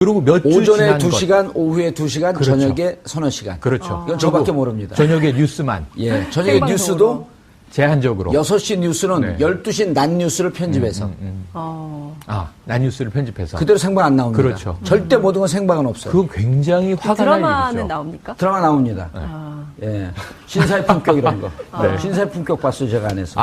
그리고 몇 주 오전에 지난 2시간, 오후에 2시간, 그렇죠. 저녁에 서너 시간. 그렇죠. 이건 저밖에 모릅니다. 저녁에 뉴스만 예, 저녁에 생방송으로. 뉴스도 제한적으로. 6시 뉴스는 네. 12시 낮 뉴스를 편집해서 난 뉴스를 편집해서. 그대로 생방 안 나옵니다. 그렇죠. 절대 모든 건 생방은 없어요. 그건 굉장히 화가 날 드라마는 일이죠. 나옵니까? 드라마 나옵니다. 예. 신사의 품격 이런 거. 네. 신사의 품격 봤어요, 제가 안에서.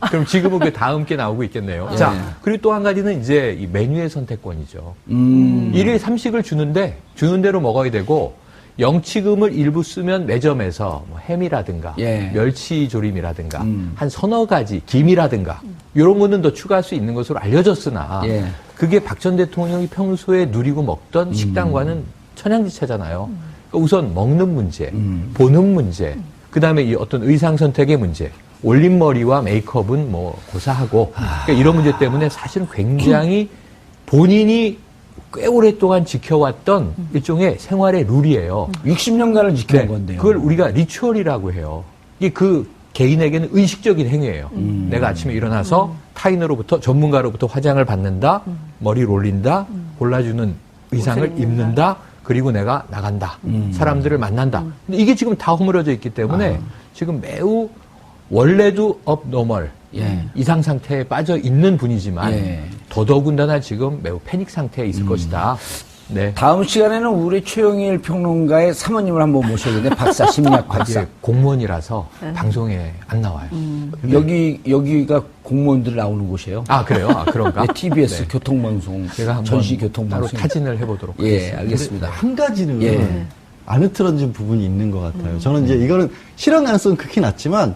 그럼 지금은 그 다음 게 나오고 있겠네요. 자, 그리고 또 한 가지는 이제 이 메뉴의 선택권이죠. 일일 3식을 주는데, 주는 대로 먹어야 되고, 영치금을 일부 쓰면 매점에서 뭐 햄이라든가, 예. 멸치조림이라든가, 한 서너 가지, 김이라든가, 이런 거는 더 추가할 수 있는 것으로 알려졌으나, 예. 그게 박 전 대통령이 평소에 누리고 먹던 식당과는 천양지차잖아요. 그러니까 우선 먹는 문제, 보는 문제, 그 다음에 이 어떤 의상 선택의 문제, 올림머리와 메이크업은 뭐 고사하고, 그러니까 이런 문제 때문에 사실은 굉장히 본인이 꽤 오랫동안 지켜왔던 일종의 생활의 룰이에요. 60년간을 지켜온 네, 건데요. 그걸 우리가 리추얼이라고 해요. 이게 그 개인에게는 의식적인 행위예요. 내가 아침에 일어나서 타인으로부터, 전문가로부터 화장을 받는다, 머리를 올린다, 골라주는 의상을 옷을 입는다, 그리고 내가 나간다. 사람들을 만난다. 근데 이게 지금 다 허물어져 있기 때문에 지금 매우 원래도 업노멀, 예. 이상 상태에 빠져 있는 분이지만 예. 더더군다나 지금 매우 패닉 상태에 있을 것이다. 네. 다음 시간에는 우리 최영일 평론가의 사모님을 한번 모셔야겠네. 박사, 심리학 박사. 이게 공무원이라서 방송에 안 나와요. 여기가 공무원들 나오는 곳이에요. 그래요? 그런가? 네, TBS 네. 교통방송, 제가 한번 전시 따로 교통방송. 타진을 해보도록 예, 하겠습니다. 알겠습니다. 한 가지는 예. 안 흐트러진 부분이 있는 것 같아요. 저는 이제 이거는 실현 가능성은 극히 낮지만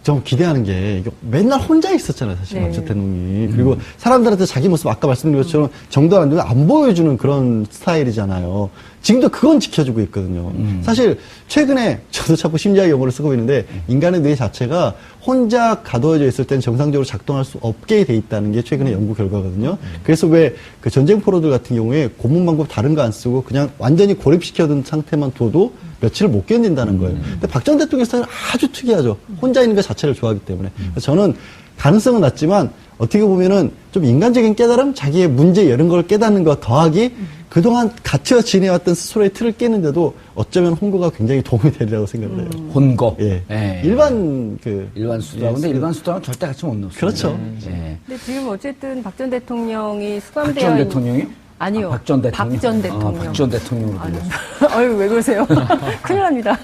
좀 기대하는 게 이게 맨날 혼자 있었잖아요, 사실 네. 박전 대통령이. 그리고 사람들한테 자기 모습 아까 말씀드린 것처럼 정도 안 되면 안 보여주는 그런 스타일이잖아요. 지금도 그건 지켜주고 있거든요. 사실 최근에 저도 자꾸 심리학 용어를 쓰고 있는데 인간의 뇌 자체가 혼자 가둬져 있을 땐 정상적으로 작동할 수 없게 돼 있다는 게 최근의 연구 결과거든요. 그래서 왜 그 전쟁 포로들 같은 경우에 고문 방법 다른 거 안 쓰고 그냥 완전히 고립시켜둔 상태만 둬도 며칠을 못 견딘다는 거예요. 근데 박 전 대통령 스타일은 아주 특이하죠. 혼자 있는 것 자체를 좋아하기 때문에. 그래서 저는 가능성은 낮지만 어떻게 보면은 좀 인간적인 깨달음, 자기의 문제 이런 걸 깨닫는 것 더하기 그동안 갇혀 지내왔던 스스로의 틀을 깨는데도 어쩌면 홍보가 굉장히 도움이 되리라고 생각을 해요. 혼거. 예. 예. 일반 수당. 근데 일반 수당은 절대 같이 못 넣었어요. 그렇죠. 예. 근데 지금 어쨌든 박 전 대통령이 박 수감되어 전 있는 대통령이요? 아니요. 박 전 대통령. 박 전 대통령. 박 전 대통령으로 불렸어요. 아유, 왜 그러세요? 큰일 납니다.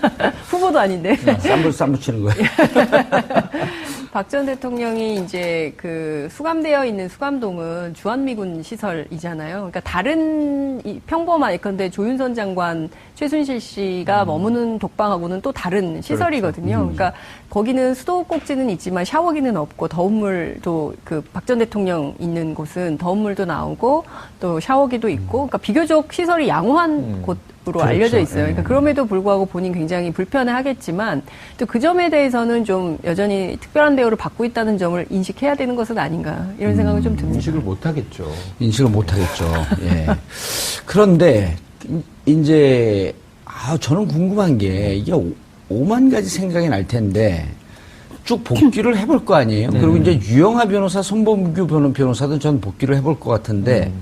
후보도 아닌데. 쌈 붙이는 거예요. 박 전 대통령이 이제 그 수감되어 있는 수감동은 주한미군 시설이잖아요. 그러니까 다른 평범한 예컨대 조윤선 장관, 최순실 씨가 머무는 독방하고는 또 다른 시설이거든요. 그러니까 거기는 수도꼭지는 있지만 샤워기는 없고 더운 물도 그 박 전 대통령 있는 곳은 더운 물도 나오고 또 샤워기도 있고 그러니까 비교적 시설이 양호한 곳으로 알려져 있어요. 그러니까 그럼에도 불구하고 본인 굉장히 불편해하겠지만 또 그 점에 대해서는 좀 여전히 특별한 대우를 받고 있다는 점을 인식해야 되는 것은 아닌가 이런 생각은 좀 듭니다. 인식을 못하겠죠. 인식을 못하겠죠. 예. 그런데 이제 저는 궁금한 게 이게 5만 가지 생각이 날 텐데 쭉 복귀를 해볼 거 아니에요. 그리고 이제 유영하 변호사, 손범규 변호사도 전 복귀를 해볼 것 같은데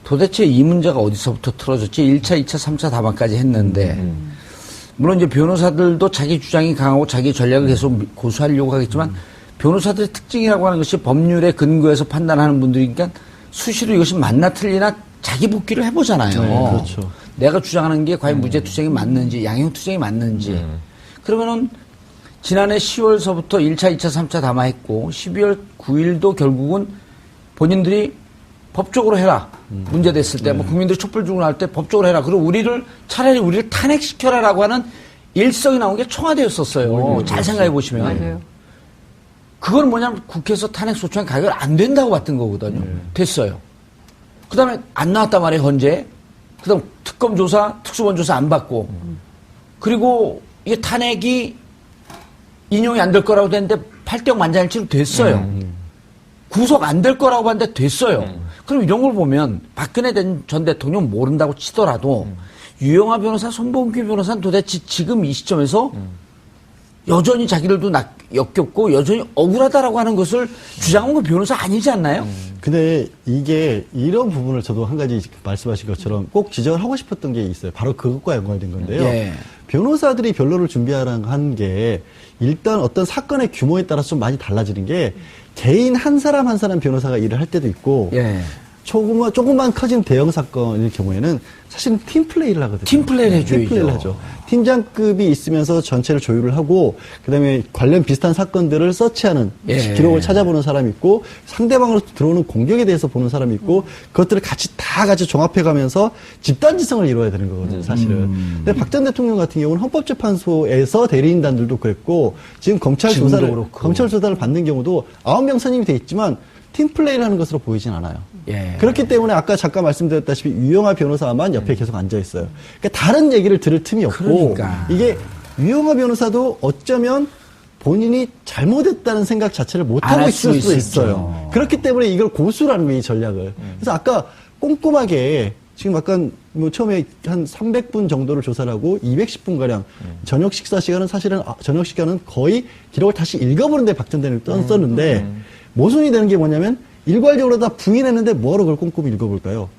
도대체 이 문제가 어디서부터 틀어졌지? 1차, 2차, 3차 답안까지 했는데 물론 이제 변호사들도 자기 주장이 강하고 자기 전략을 계속 고수하려고 하겠지만 변호사들의 특징이라고 하는 것이 법률에 근거해서 판단하는 분들이니까 수시로 이것이 맞나 틀리나 자기 복귀를 해보잖아요. 네, 그렇죠. 내가 주장하는 게 과연 무죄투쟁이 맞는지 양형투쟁이 맞는지 그러면은 지난해 10월서부터 1차, 2차, 3차 담화했고 12월 9일도 결국은 본인들이 법적으로 해라. 문제됐을 때, 뭐 국민들이 촛불 들고 나올 때 법적으로 해라. 그리고 차라리 우리를 탄핵시켜라라고 하는 일성이 나온 게 청와대였었어요. 잘 생각해 보시면. 맞아요. 그건 뭐냐면 국회에서 탄핵 소추안 가결 안 된다고 봤던 거거든요. 됐어요. 그 다음에 안 나왔단 말이에요, 헌재. 그 다음 특검 조사, 특수본 조사 안 받고. 그리고 이게 탄핵이 인용이 안 될 거라고 됐는데 팔대만장일치로 됐어요. 구속 안 될 거라고 봤는데 됐어요. 그럼 이런 걸 보면 박근혜 전 대통령 모른다고 치더라도 유영하 변호사, 손범규 변호사는 도대체 지금 이 시점에서 여전히 자기들도 역겹고 여전히 억울하다라고 하는 것을 주장한 건 변호사 아니지 않나요? 근데 이게 이런 부분을 저도 한 가지 말씀하신 것처럼 꼭 지적을 하고 싶었던 게 있어요. 바로 그것과 연관된 건데요. 예. 변호사들이 변론을 준비하라는 한 게 일단 어떤 사건의 규모에 따라서 좀 많이 달라지는 게 개인 한 사람 한 사람 변호사가 일을 할 때도 있고 예. 조금만 커진 대형 사건일 경우에는 사실은 팀플레이를 하거든요. 팀플레이를 해줘야죠. 팀플레이를 하죠. 팀장급이 있으면서 전체를 조율을 하고 그다음에 관련 비슷한 사건들을 서치하는 예. 기록을 찾아보는 사람이 있고 상대방으로 들어오는 공격에 대해서 보는 사람이 있고 그것들을 같이 종합해가면서 집단지성을 이루어야 되는 거거든요. 사실은. 근데 박 전 대통령 같은 경우는 헌법재판소에서 대리인단들도 그랬고 지금 검찰 조사를 받는 경우도 9명 선임이 돼 있지만 팀플레이를 하는 것으로 보이진 않아요. 예. 그렇기 때문에 아까 잠깐 말씀드렸다시피 유영하 변호사만 옆에 계속 앉아 있어요. 그러니까 다른 얘기를 들을 틈이 없고 그러니까. 이게 유영하 변호사도 어쩌면 본인이 잘못했다는 생각 자체를 못하고 있을 수도 있어요. 그렇기 때문에 이걸 고수라는 거예요, 이 전략을. 그래서 아까 꼼꼼하게 지금 약간 처음에 한 300분 정도를 조사를 하고 210분가량 저녁 식사 시간은 사실은 저녁 시간은 거의 기록을 다시 읽어보는데 박 전 대통령이 썼는데 모순이 되는 게 뭐냐면 일괄적으로 다 부인했는데 뭐하러 그걸 꼼꼼히 읽어볼까요?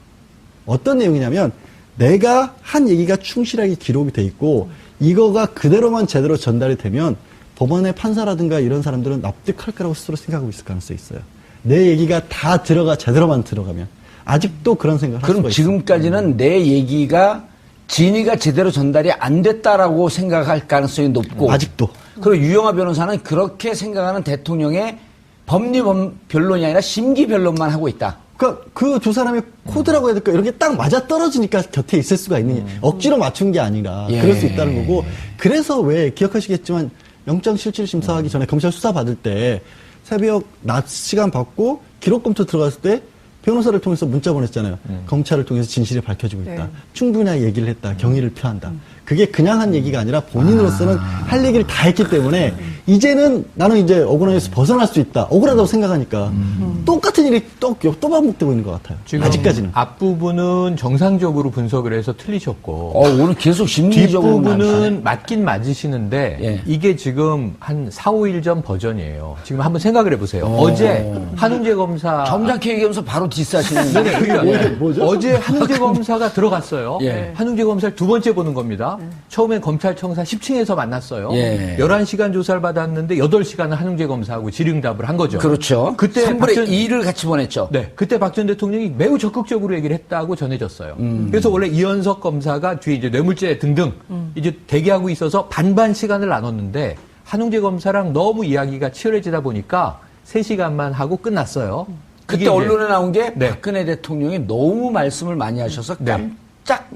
어떤 내용이냐면 내가 한 얘기가 충실하게 기록이 돼 있고 이거가 그대로만 제대로 전달이 되면 법원의 판사라든가 이런 사람들은 납득할 거라고 스스로 생각하고 있을 가능성이 있어요. 내 얘기가 다 제대로만 들어가면 아직도 그런 생각을 할 수가 그럼 있어요. 지금까지는 내 얘기가 진위가 제대로 전달이 안 됐다라고 생각할 가능성이 높고 아직도. 그리고 유영하 변호사는 그렇게 생각하는 대통령의 법리 변론이 아니라 심기 변론만 하고 있다. 그러니까 그 두 사람의 코드라고 해야 될까 이런 게 딱 맞아 떨어지니까 곁에 있을 수가 있는 게 억지로 맞춘 게 아니라 예. 그럴 수 있다는 거고 그래서 왜 기억하시겠지만 영장실질심사하기 전에 검찰 수사 받을 때 새벽 낮 시간 받고 기록 검토 들어갔을 때 변호사를 통해서 문자 보냈잖아요. 검찰을 통해서 진실이 밝혀지고 있다. 네. 충분히 얘기를 했다. 경위를 표한다. 그게 그냥 한 얘기가 아니라 본인으로서는 할 얘기를 다 했기 때문에 이제는 나는 이제 억울함에서 벗어날 수 있다. 억울하다고 생각하니까 똑같은 일이 또 반복되고 있는 것 같아요. 지금 아직까지는. 앞부분은 정상적으로 분석을 해서 틀리셨고 오늘 계속 심리적으로 뒷부분은 맞긴 맞으시는데 예. 이게 지금 한 4, 5일 전 버전이에요. 지금 한번 생각을 해보세요. 어제 한웅재 검사 점잖게 얘기하면서 바로 디스하시는 네네, 그러니까 뭐죠? 어제 한웅재 검사가 들어갔어요. 예. 한웅재 검사를 두 번째 보는 겁니다. 처음엔 검찰청사 10층에서 만났어요. 예. 11시간 조사를 받았는데 8시간은 한웅재 검사하고 질의응답을 한 거죠. 그렇죠. 그때 3분의 2를 같이 보냈죠. 네, 그때 박 전 대통령이 매우 적극적으로 얘기를 했다고 전해졌어요. 그래서 원래 이현석 검사가 뒤에 이제 뇌물죄 등등 이제 대기하고 있어서 반반 시간을 나눴는데 한웅재 검사랑 너무 이야기가 치열해지다 보니까 3시간만 하고 끝났어요. 그때 이게 이제 언론에 나온 게 네. 박근혜 대통령이 너무 말씀을 많이 하셔서 네.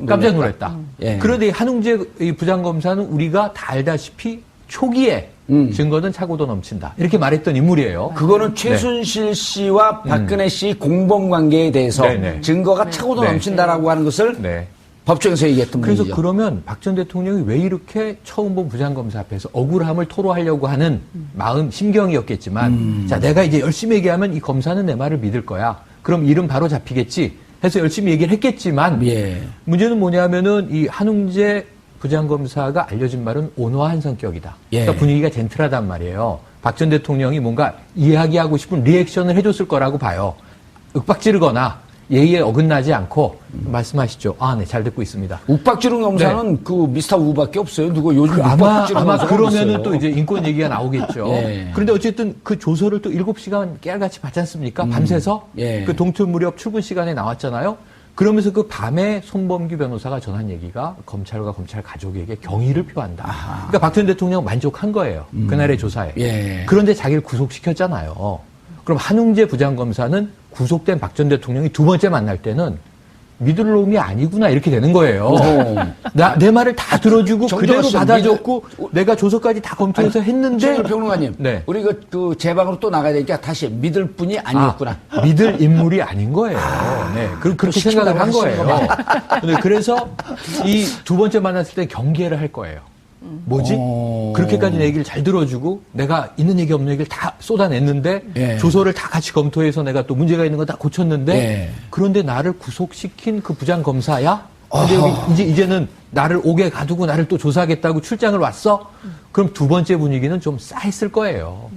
깜짝 놀랐다. 예. 그런데 이 한웅재 이 부장검사는 우리가 다 알다시피 초기에 증거는 차고도 넘친다. 이렇게 말했던 인물이에요. 그거는 최순실 씨와 박근혜 씨 공범 관계에 대해서 네네. 증거가 차고도 네. 넘친다라고 하는 것을 네. 법정에서 얘기했던 그래서 분이죠. 그러면 박 전 대통령이 왜 이렇게 처음 본 부장검사 앞에서 억울함을 토로하려고 하는 마음, 심경이었겠지만, 자, 내가 이제 열심히 얘기하면 이 검사는 내 말을 믿을 거야. 그럼 이름 바로 잡히겠지. 해서 열심히 얘기를 했겠지만, 예. 문제는 뭐냐면은 이 한웅재 부장검사가 알려진 말은 온화한 성격이다. 예. 그러니까 분위기가 젠틀하단 말이에요. 박 전 대통령이 뭔가 이야기하고 싶은 리액션을 해줬을 거라고 봐요. 윽박지르거나 예의에 어긋나지 않고 말씀하시죠. 아, 네, 잘 듣고 있습니다. 욱박지른 검사는 그 미스터 우밖에 없어요. 누가 요즘 아마 검사가 그러면은 없어요. 또 이제 인권 얘기가 나오겠죠. 예. 그런데 어쨌든 그 조서를 또 7시간 깨알같이 받지 않습니까? 밤새서 예. 그 동틀 무렵 출근 시간에 나왔잖아요. 그러면서 그 밤에 손범규 변호사가 전한 얘기가 검찰과 검찰 가족에게 경의를 표한다. 그러니까 박 전 대통령 만족한 거예요. 그날의 조사에. 예. 그런데 자기를 구속시켰잖아요. 그럼 한웅재 부장검사는 구속된 박 전 대통령이 두 번째 만날 때는 믿을 놈이 아니구나 이렇게 되는 거예요. 내 말을 다 들어주고 그대로 정정하시죠. 받아줬고 내가 조서까지 다 검토해서 했는데 최순실 평론가님, 네. 우리 그 제방으로 또 나가야 되니까 다시 믿을 분이 아니었구나. 믿을 인물이 아닌 거예요. 네, 그렇게 생각을 한 거예요. 네, 그래서 이 두 번째 만났을 때 경계를 할 거예요. 뭐지? 그렇게까지 내 얘기를 잘 들어주고 내가 있는 얘기 없는 얘기를 다 쏟아냈는데 예. 조서를 다 같이 검토해서 내가 또 문제가 있는 거 다 고쳤는데 예. 그런데 나를 구속시킨 그 부장검사야? 근데 여기 이제는 나를 옥에 가두고 나를 또 조사하겠다고 출장을 왔어? 그럼 두 번째 분위기는 좀 싸했을 거예요.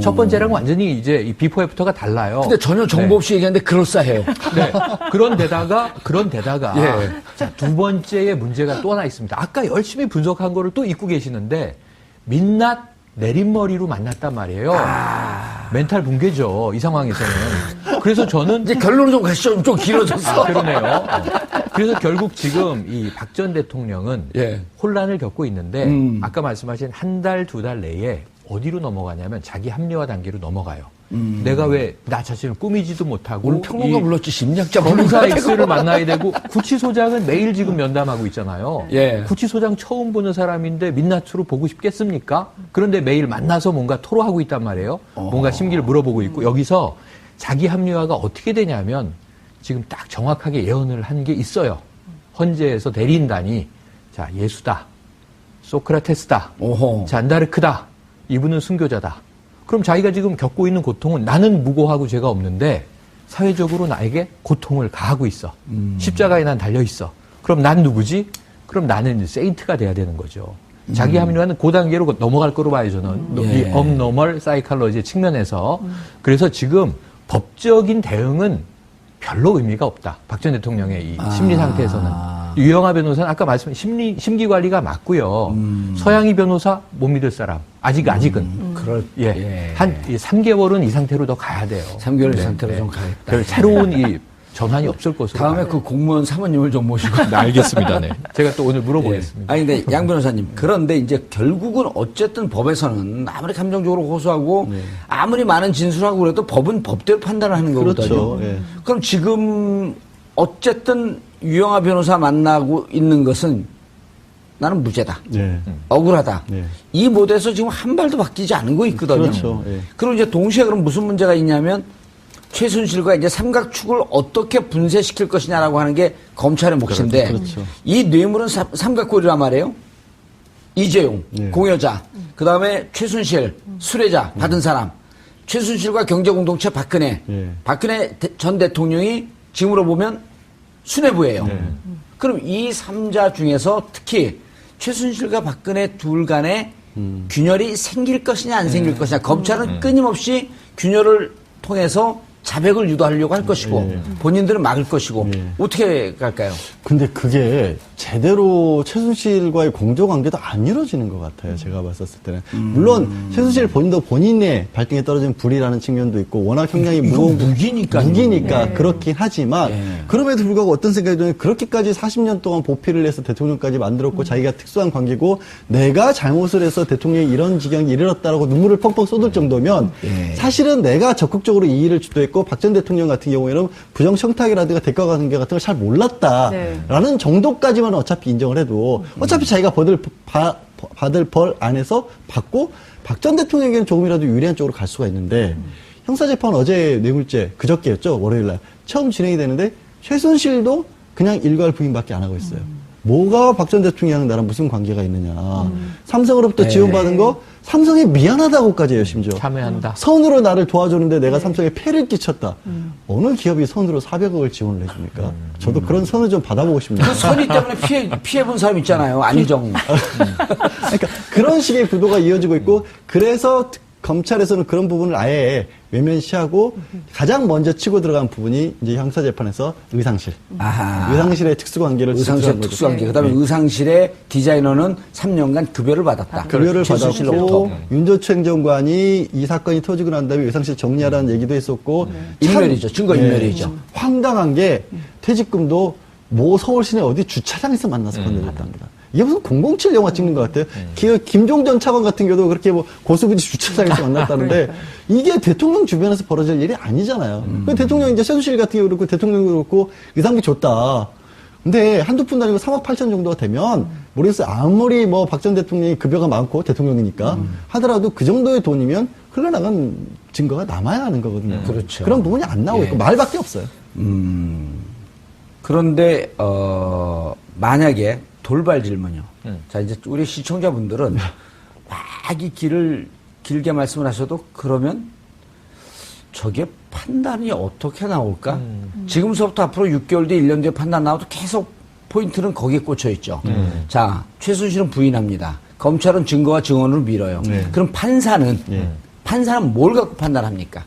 첫 번째랑 완전히 이제 이 비포 애프터가 달라요. 근데 전혀 정보 없이 얘기하는데 그럴싸해요. 네. 그런데다가 예. 자, 두 번째의 문제가 또 하나 있습니다. 아까 열심히 분석한 거를 또 잊고 계시는데 민낯 내린머리로 만났단 말이에요. 멘탈 붕괴죠. 이 상황에서는. 그래서 저는 이제 결론을 좀 가시죠. 좀 길어졌어. 그러네요. 그래서 결국 지금 이 박 전 대통령은 예. 혼란을 겪고 있는데 아까 말씀하신 한 달, 두 달 내에 어디로 넘어가냐면 자기 합리화 단계로 넘어가요. 내가 왜 나 자신을 꾸미지도 못하고 오늘 평론가 불렀지 심리학자 검사 불렀지. X를 만나야 되고 구치소장은 매일 지금 면담하고 있잖아요. 예. 구치소장 처음 보는 사람인데 민낯으로 보고 싶겠습니까? 그런데 매일 만나서 뭔가 토로하고 있단 말이에요. 뭔가 심기를 물어보고 있고 여기서 자기 합리화가 어떻게 되냐면 지금 딱 정확하게 예언을 한 게 있어요. 헌재에서 대리인단이 자 예수다, 소크라테스다, 오호. 잔다르크다, 이분은 순교자다. 그럼 자기가 지금 겪고 있는 고통은 나는 무고하고 죄가 없는데 사회적으로 나에게 고통을 가하고 있어. 십자가에 난 달려 있어. 그럼 난 누구지? 그럼 나는 세인트가 돼야 되는 거죠. 자기 합리화는 그 단계로 넘어갈 거로 봐요, 저는. 예. 이 업노멀 사이칼러지의 측면에서. 그래서 지금 법적인 대응은 별로 의미가 없다. 박 전 대통령의 이 심리 상태에서는. 유영하 변호사는 아까 말씀하신 심기 관리가 맞고요. 서양희 변호사 못 믿을 사람. 아직은. 예. 한 3개월은 이 상태로 더 가야 돼요. 3개월 이 상태로 좀 가야겠다. 별 새로운 이 전환이 없을 것으로. 다음에 봐요. 그 공무원 사모님을 좀 모시고. 네, 알겠습니다. 네. 제가 또 오늘 물어보겠습니다. 아니, 근데 양 변호사님. 그런데 이제 결국은 어쨌든 법에서는 아무리 감정적으로 호소하고 아무리 많은 진술하고 그래도 법은 법대로 판단을 하는 거거든요. 그렇죠. 예. 그럼 지금 어쨌든 유영하 변호사 만나고 있는 것은 나는 무죄다. 예. 억울하다. 예. 이 모드에서 지금 한 발도 바뀌지 않은 거 있거든요. 그렇죠. 예. 그리고 이제 동시에 그럼 무슨 문제가 있냐면 최순실과 이제 삼각축을 어떻게 분쇄시킬 것이냐라고 하는 게 검찰의 몫인데 그렇죠. 이 뇌물은 삼각골이란 말이에요. 이재용, 예. 공여자, 그 다음에 최순실, 수뢰자, 받은 사람, 최순실과 경제공동체 박근혜, 예. 박근혜 전 대통령이 지금으로 보면 수뇌부예요. 그럼 이 3자 중에서 특히 최순실과 박근혜 둘 간에 균열이 생길 것이냐 안 생길 것이냐 검찰은 끊임없이 균열을 통해서 자백을 유도하려고 할 것이고 본인들은 막을 것이고 어떻게 갈까요? 근데 그게 제대로 최순실과의 공조관계도 안 이루어지는 것 같아요. 제가 봤었을 때는. 물론 최순실 본인도 본인의 발등에 떨어진 불이라는 측면도 있고 워낙 형량이 무기니까 그렇긴 하지만 그럼에도 불구하고 어떤 생각이 드냐면 그렇게까지 40년 동안 보필을 해서 대통령까지 만들었고 자기가 특수한 관계고 내가 잘못을 해서 대통령이 이런 지경에 이르렀다라고 눈물을 펑펑 쏟을 정도면 사실은 내가 적극적으로 이 일을 주도했고 박 전 대통령 같은 경우에는 부정청탁이라든가 대가 관계 같은 걸 잘 몰랐다라는 정도까지만 어차피 인정을 해도 어차피 자기가 받을 벌 안에서 받고 박 전 대통령에게는 조금이라도 유리한 쪽으로 갈 수가 있는데 형사재판 어제 뇌물죄 그저께였죠 월요일날 처음 진행이 되는데 최순실도 그냥 일괄 부인밖에 안 하고 있어요. 뭐가 박 전 대통령이랑 나랑 무슨 관계가 있느냐. 삼성으로부터 지원받은 거 삼성에 미안하다고까지 해요, 심지어. 참여한다. 선으로 나를 도와주는데 내가 삼성에 폐를 끼쳤다. 어느 기업이 선으로 400억을 지원을 해줍니까? 저도 그런 선을 좀 받아보고 싶네요. 그 선의 때문에 피해본 사람 있잖아요. 안희정. 그러니까 그런 식의 구도가 이어지고 있고 그래서 검찰에서는 그런 부분을 아예 외면시하고 가장 먼저 치고 들어간 부분이 이제 형사재판에서 의상실. 아하. 의상실의 특수관계를 의상실 특수관계. 그다음에 의상실의 디자이너는 3년간 급여를 받았다. 급여를 최순실로부터. 받았고 윤조추 행정관이 이 사건이 터지고 난 다음에 의상실 정리하라는 얘기도 했었고 인멸이죠. 증거 인멸이죠. 황당한 게 퇴직금도 모 서울시내 어디 주차장에서 만나서 건네줬답니다. 이게 무슨 007 영화 찍는 것 같아요. 김종전 차관 같은 경우도 그렇게 뭐 고수부지 주차장에서 만났다는데 이게 대통령 주변에서 벌어질 일이 아니잖아요. 대통령 이제 최순실 같은 경우 그렇고 대통령도 그렇고 의상비 줬다. 근데 한두 푼도 아니고 3억 8천 정도가 되면 모르겠어요. 아무리 뭐 박 전 대통령이 급여가 많고 대통령이니까 하더라도 그 정도의 돈이면 흘러나간 증거가 남아야 하는 거거든요. 그렇죠. 그런 부분이 안 나오고 있고 말밖에 없어요. 그런데 만약에 돌발 질문이요. 자 이제 우리 시청자분들은 막 이 길을 길게 말씀을 하셔도 그러면 저게 판단이 어떻게 나올까? 지금서부터 앞으로 6개월 뒤 1년 뒤에 판단 나와도 계속 포인트는 거기에 꽂혀 있죠. 자, 최순실은 부인합니다. 검찰은 증거와 증언을 밀어요. 그럼 판사는 뭘 갖고 판단합니까?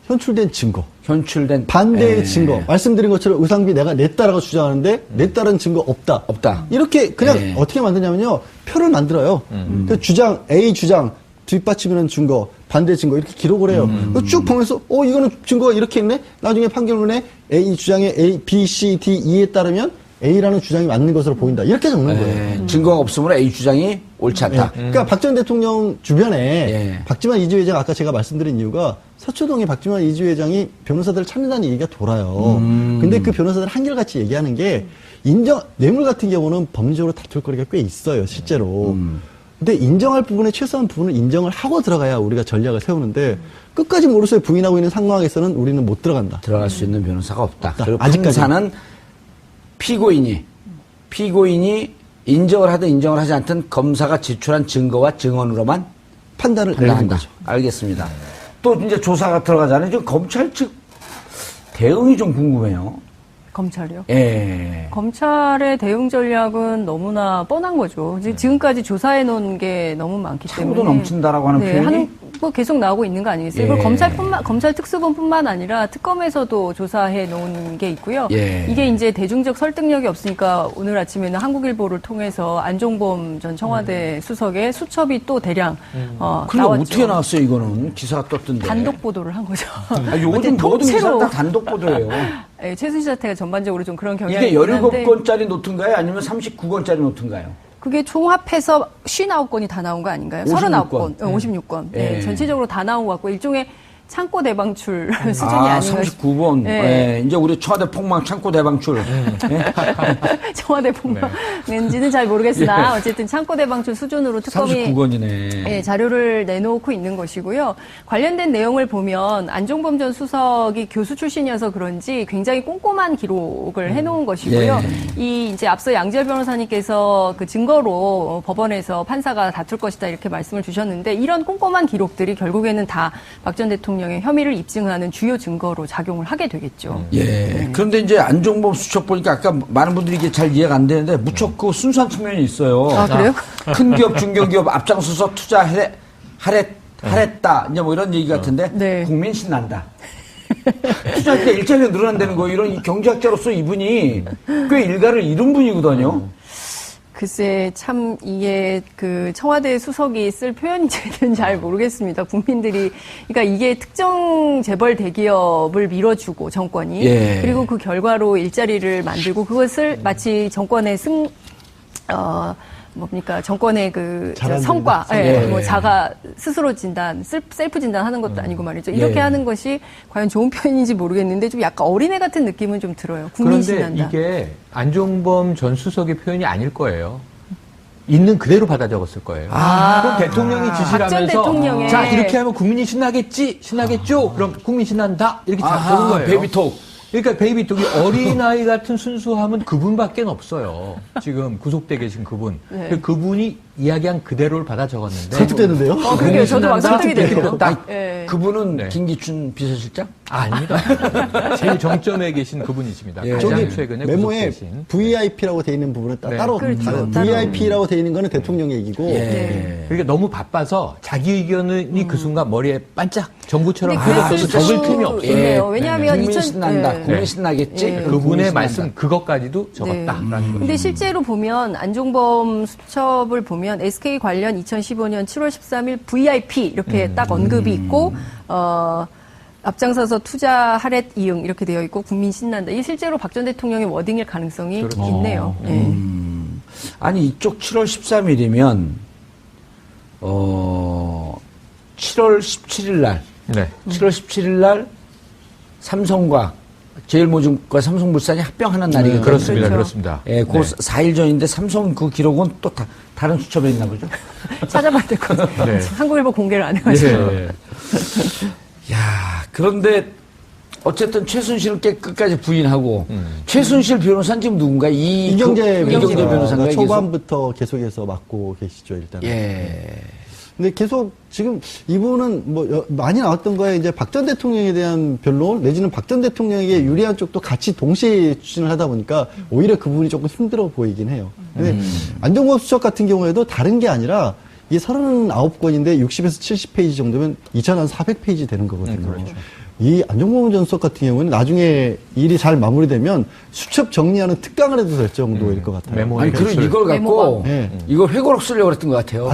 현출된 증거. 현출된 반대의 증거. 말씀드린 것처럼 의상비 내가 냈다라고 주장하는데 냈다는 증거 없다. 이렇게 그냥 어떻게 만드냐면요. 표를 만들어요. 그 주장, A 주장, 뒷받침하는 증거, 반대 증거 이렇게 기록을 해요. 쭉 보면서 이거는 증거가 이렇게 있네. 나중에 판결문에 A 주장의 A, B, C, D, E에 따르면 A라는 주장이 맞는 것으로 보인다. 이렇게 적는 거예요. 증거가 없으므로 A 주장이 옳지 않다. 그러니까 박 전 대통령 주변에 박지만 이주 회장 아까 제가 말씀드린 이유가 서초동에 박지만 이주 회장이 변호사들을 찾는다는 얘기가 돌아요. 근데 그 변호사들 한결같이 얘기하는 게 뇌물 같은 경우는 법률적으로 다툴 거리가 꽤 있어요, 실제로. 근데 인정할 부분에 최소한 부분을 인정을 하고 들어가야 우리가 전략을 세우는데 끝까지 모르쇠 부인하고 있는 상황에서는 우리는 못 들어간다. 들어갈 수 있는 변호사가 없다. 그리고 아직까지. 판사는 피고인이 인정을 하든 인정을 하지 않든 검사가 제출한 증거와 증언으로만 판단을 내리는 판단한다. 거죠. 알겠습니다. 또 이제 조사가 들어가잖아요. 지금 검찰 측 대응이 좀 궁금해요. 검찰이요? 예. 검찰의 대응 전략은 너무나 뻔한 거죠. 지금까지 조사해 놓은 게 너무 많기 때문에. 차고도 넘친다라고 하는 표현이? 뭐 계속 나오고 있는 거 아니겠어요? 예. 그리고 검찰 특수본뿐만 아니라 특검에서도 조사해 놓은 게 있고요. 예. 이게 이제 대중적 설득력이 없으니까 오늘 아침에는 한국일보를 통해서 안종범 전 청와대 수석의 수첩이 또 대량 그럼 나왔죠. 어떻게 나왔어요, 이거는? 기사가 떴던데. 단독 보도를 한 거죠. 요즘 모든 기사가 다 단독 보도예요. 예, 최순실 사태가 전반적으로 좀 그런 경향이 이게 있긴 한데 17건짜리 노트인가요? 아니면 39건짜리 노트인가요? 그게 총합해서 59건이 다 나온 거 아닌가요? 39건, 56건. 네, 전체적으로 다 나온 것 같고 일종의 창고 대방출 수준이 아닌가. 39번. 네. 이제 우리 청와대 폭망 창고 대방출. 청와대 폭망인지는 잘 모르겠으나 어쨌든 창고 대방출 수준으로 특검이 39건이네. 자료를 내놓고 있는 것이고요. 관련된 내용을 보면 안종범 전 수석이 교수 출신이어서 그런지 굉장히 꼼꼼한 기록을 해놓은 것이고요. 이 이제 앞서 양지열 변호사님께서 그 증거로 법원에서 판사가 다툴 것이다 이렇게 말씀을 주셨는데 이런 꼼꼼한 기록들이 결국에는 다 박 전 대통령의 혐의를 입증하는 주요 증거로 작용을 하게 되겠죠. 그런데 이제 안종범 수첩 보니까 아까 많은 분들이 이게 잘 이해가 안 되는데 무척 그 순수한 측면이 있어요. 아, 그래요? 큰 기업, 중견기업 앞장서서 하랬다. 이제 뭐 이런 얘기 같은데 네. 국민 신난다. 투자할 때 일자리가 늘어난다는 거예요. 이런 경제학자로서 이분이 꽤 일가를 이룬 분이거든요. 글쎄, 참, 이게, 청와대 수석이 쓸 표현인지는 잘 모르겠습니다. 국민들이, 그러니까 이게 특정 재벌 대기업을 밀어주고, 정권이. 그리고 그 결과로 일자리를 만들고, 그것을 마치 정권의 정권의 성과, 자가 스스로 진단, 셀프 진단하는 것도 아니고 말이죠. 이렇게 하는 것이 과연 좋은 표현인지 모르겠는데 좀 약간 어린애 같은 느낌은 좀 들어요. 국민 신난다. 그런데 이게 안종범 전 수석의 표현이 아닐 거예요. 있는 그대로 받아 적었을 거예요. 그럼 대통령이 지시를 박 전 하면서 대통령의 자 이렇게 하면 국민이 신나겠죠? 그럼 국민 신난다? 이렇게 적은 거예요. 베이비톡. 그러니까 베이비톡이 어린아이 같은 순수함은 그분밖에 없어요. 지금 구속돼 계신 그분. 그분이 이야기한 그대로를 받아 적었는데. 설득되는데요? 그러게요. 저도 막 설득이 되네요. 그분은 김기춘 비서실장? 아닙니다. 제일 정점에 계신 그분이십니다. 가장 저기 최근에 메모에 구속되신. VIP라고 돼 있는 부분은 따로 그렇죠. 다른 VIP라고 돼 있는 거는 대통령 얘기고 그러니까 너무 바빠서 자기 의견이 그 순간 머리에 반짝 전구처럼 근데 흘러서 적을 틈이 없어요. 있네요. 왜냐하면 국민 신난다. 국민 신나겠지? 그분의 말씀 그것까지도 적었다라는 거죠. 근데 실제로 보면 안종범 수첩을 보면 SK 관련 2015년 7월 13일 VIP 이렇게 딱 언급이 있고 앞장서서 투자하렛 이응 이렇게 되어 있고 국민 신난다. 이게 실제로 박 전 대통령의 워딩일 가능성이 있네요. 아니 이쪽 7월 13일이면 7월 17일 날 7월 17일 날 삼성과 제일모직과 삼성물산이 합병하는 날이거든요. 그렇습니다. 그렇죠. 그렇습니다. 그 4일 전인데 삼성 그 기록은 또 다른 수첩에 있나 보죠? 찾아봐야 될 것 같아요. 한국일보 공개를 안 해가지고. 야, 그런데 어쨌든 최순실은 끝까지 부인하고 최순실 변호사는 지금 누군가? 이경재 변호사가 초반부터 계속해서 맡고 계시죠, 일단. 근데 계속 지금 이분은 뭐 많이 나왔던 거에 이제 박 전 대통령에 대한 변론 내지는 박 전 대통령에게 유리한 쪽도 같이 동시에 추진을 하다 보니까 오히려 그 부분이 조금 힘들어 보이긴 해요. 근데 안종범 수석 같은 경우에도 다른 게 아니라 이게 39건인데 60에서 70페이지 정도면 2,400페이지 되는 거거든요. 그렇죠. 이 안종범 전 수석 같은 경우는 나중에 일이 잘 마무리되면 수첩 정리하는 특강을 해도 될 정도일 것 같아요. 메모 아니, 그리고 이걸 갖고, 네. 이걸 회고록 쓰려고 그랬던 것 같아요.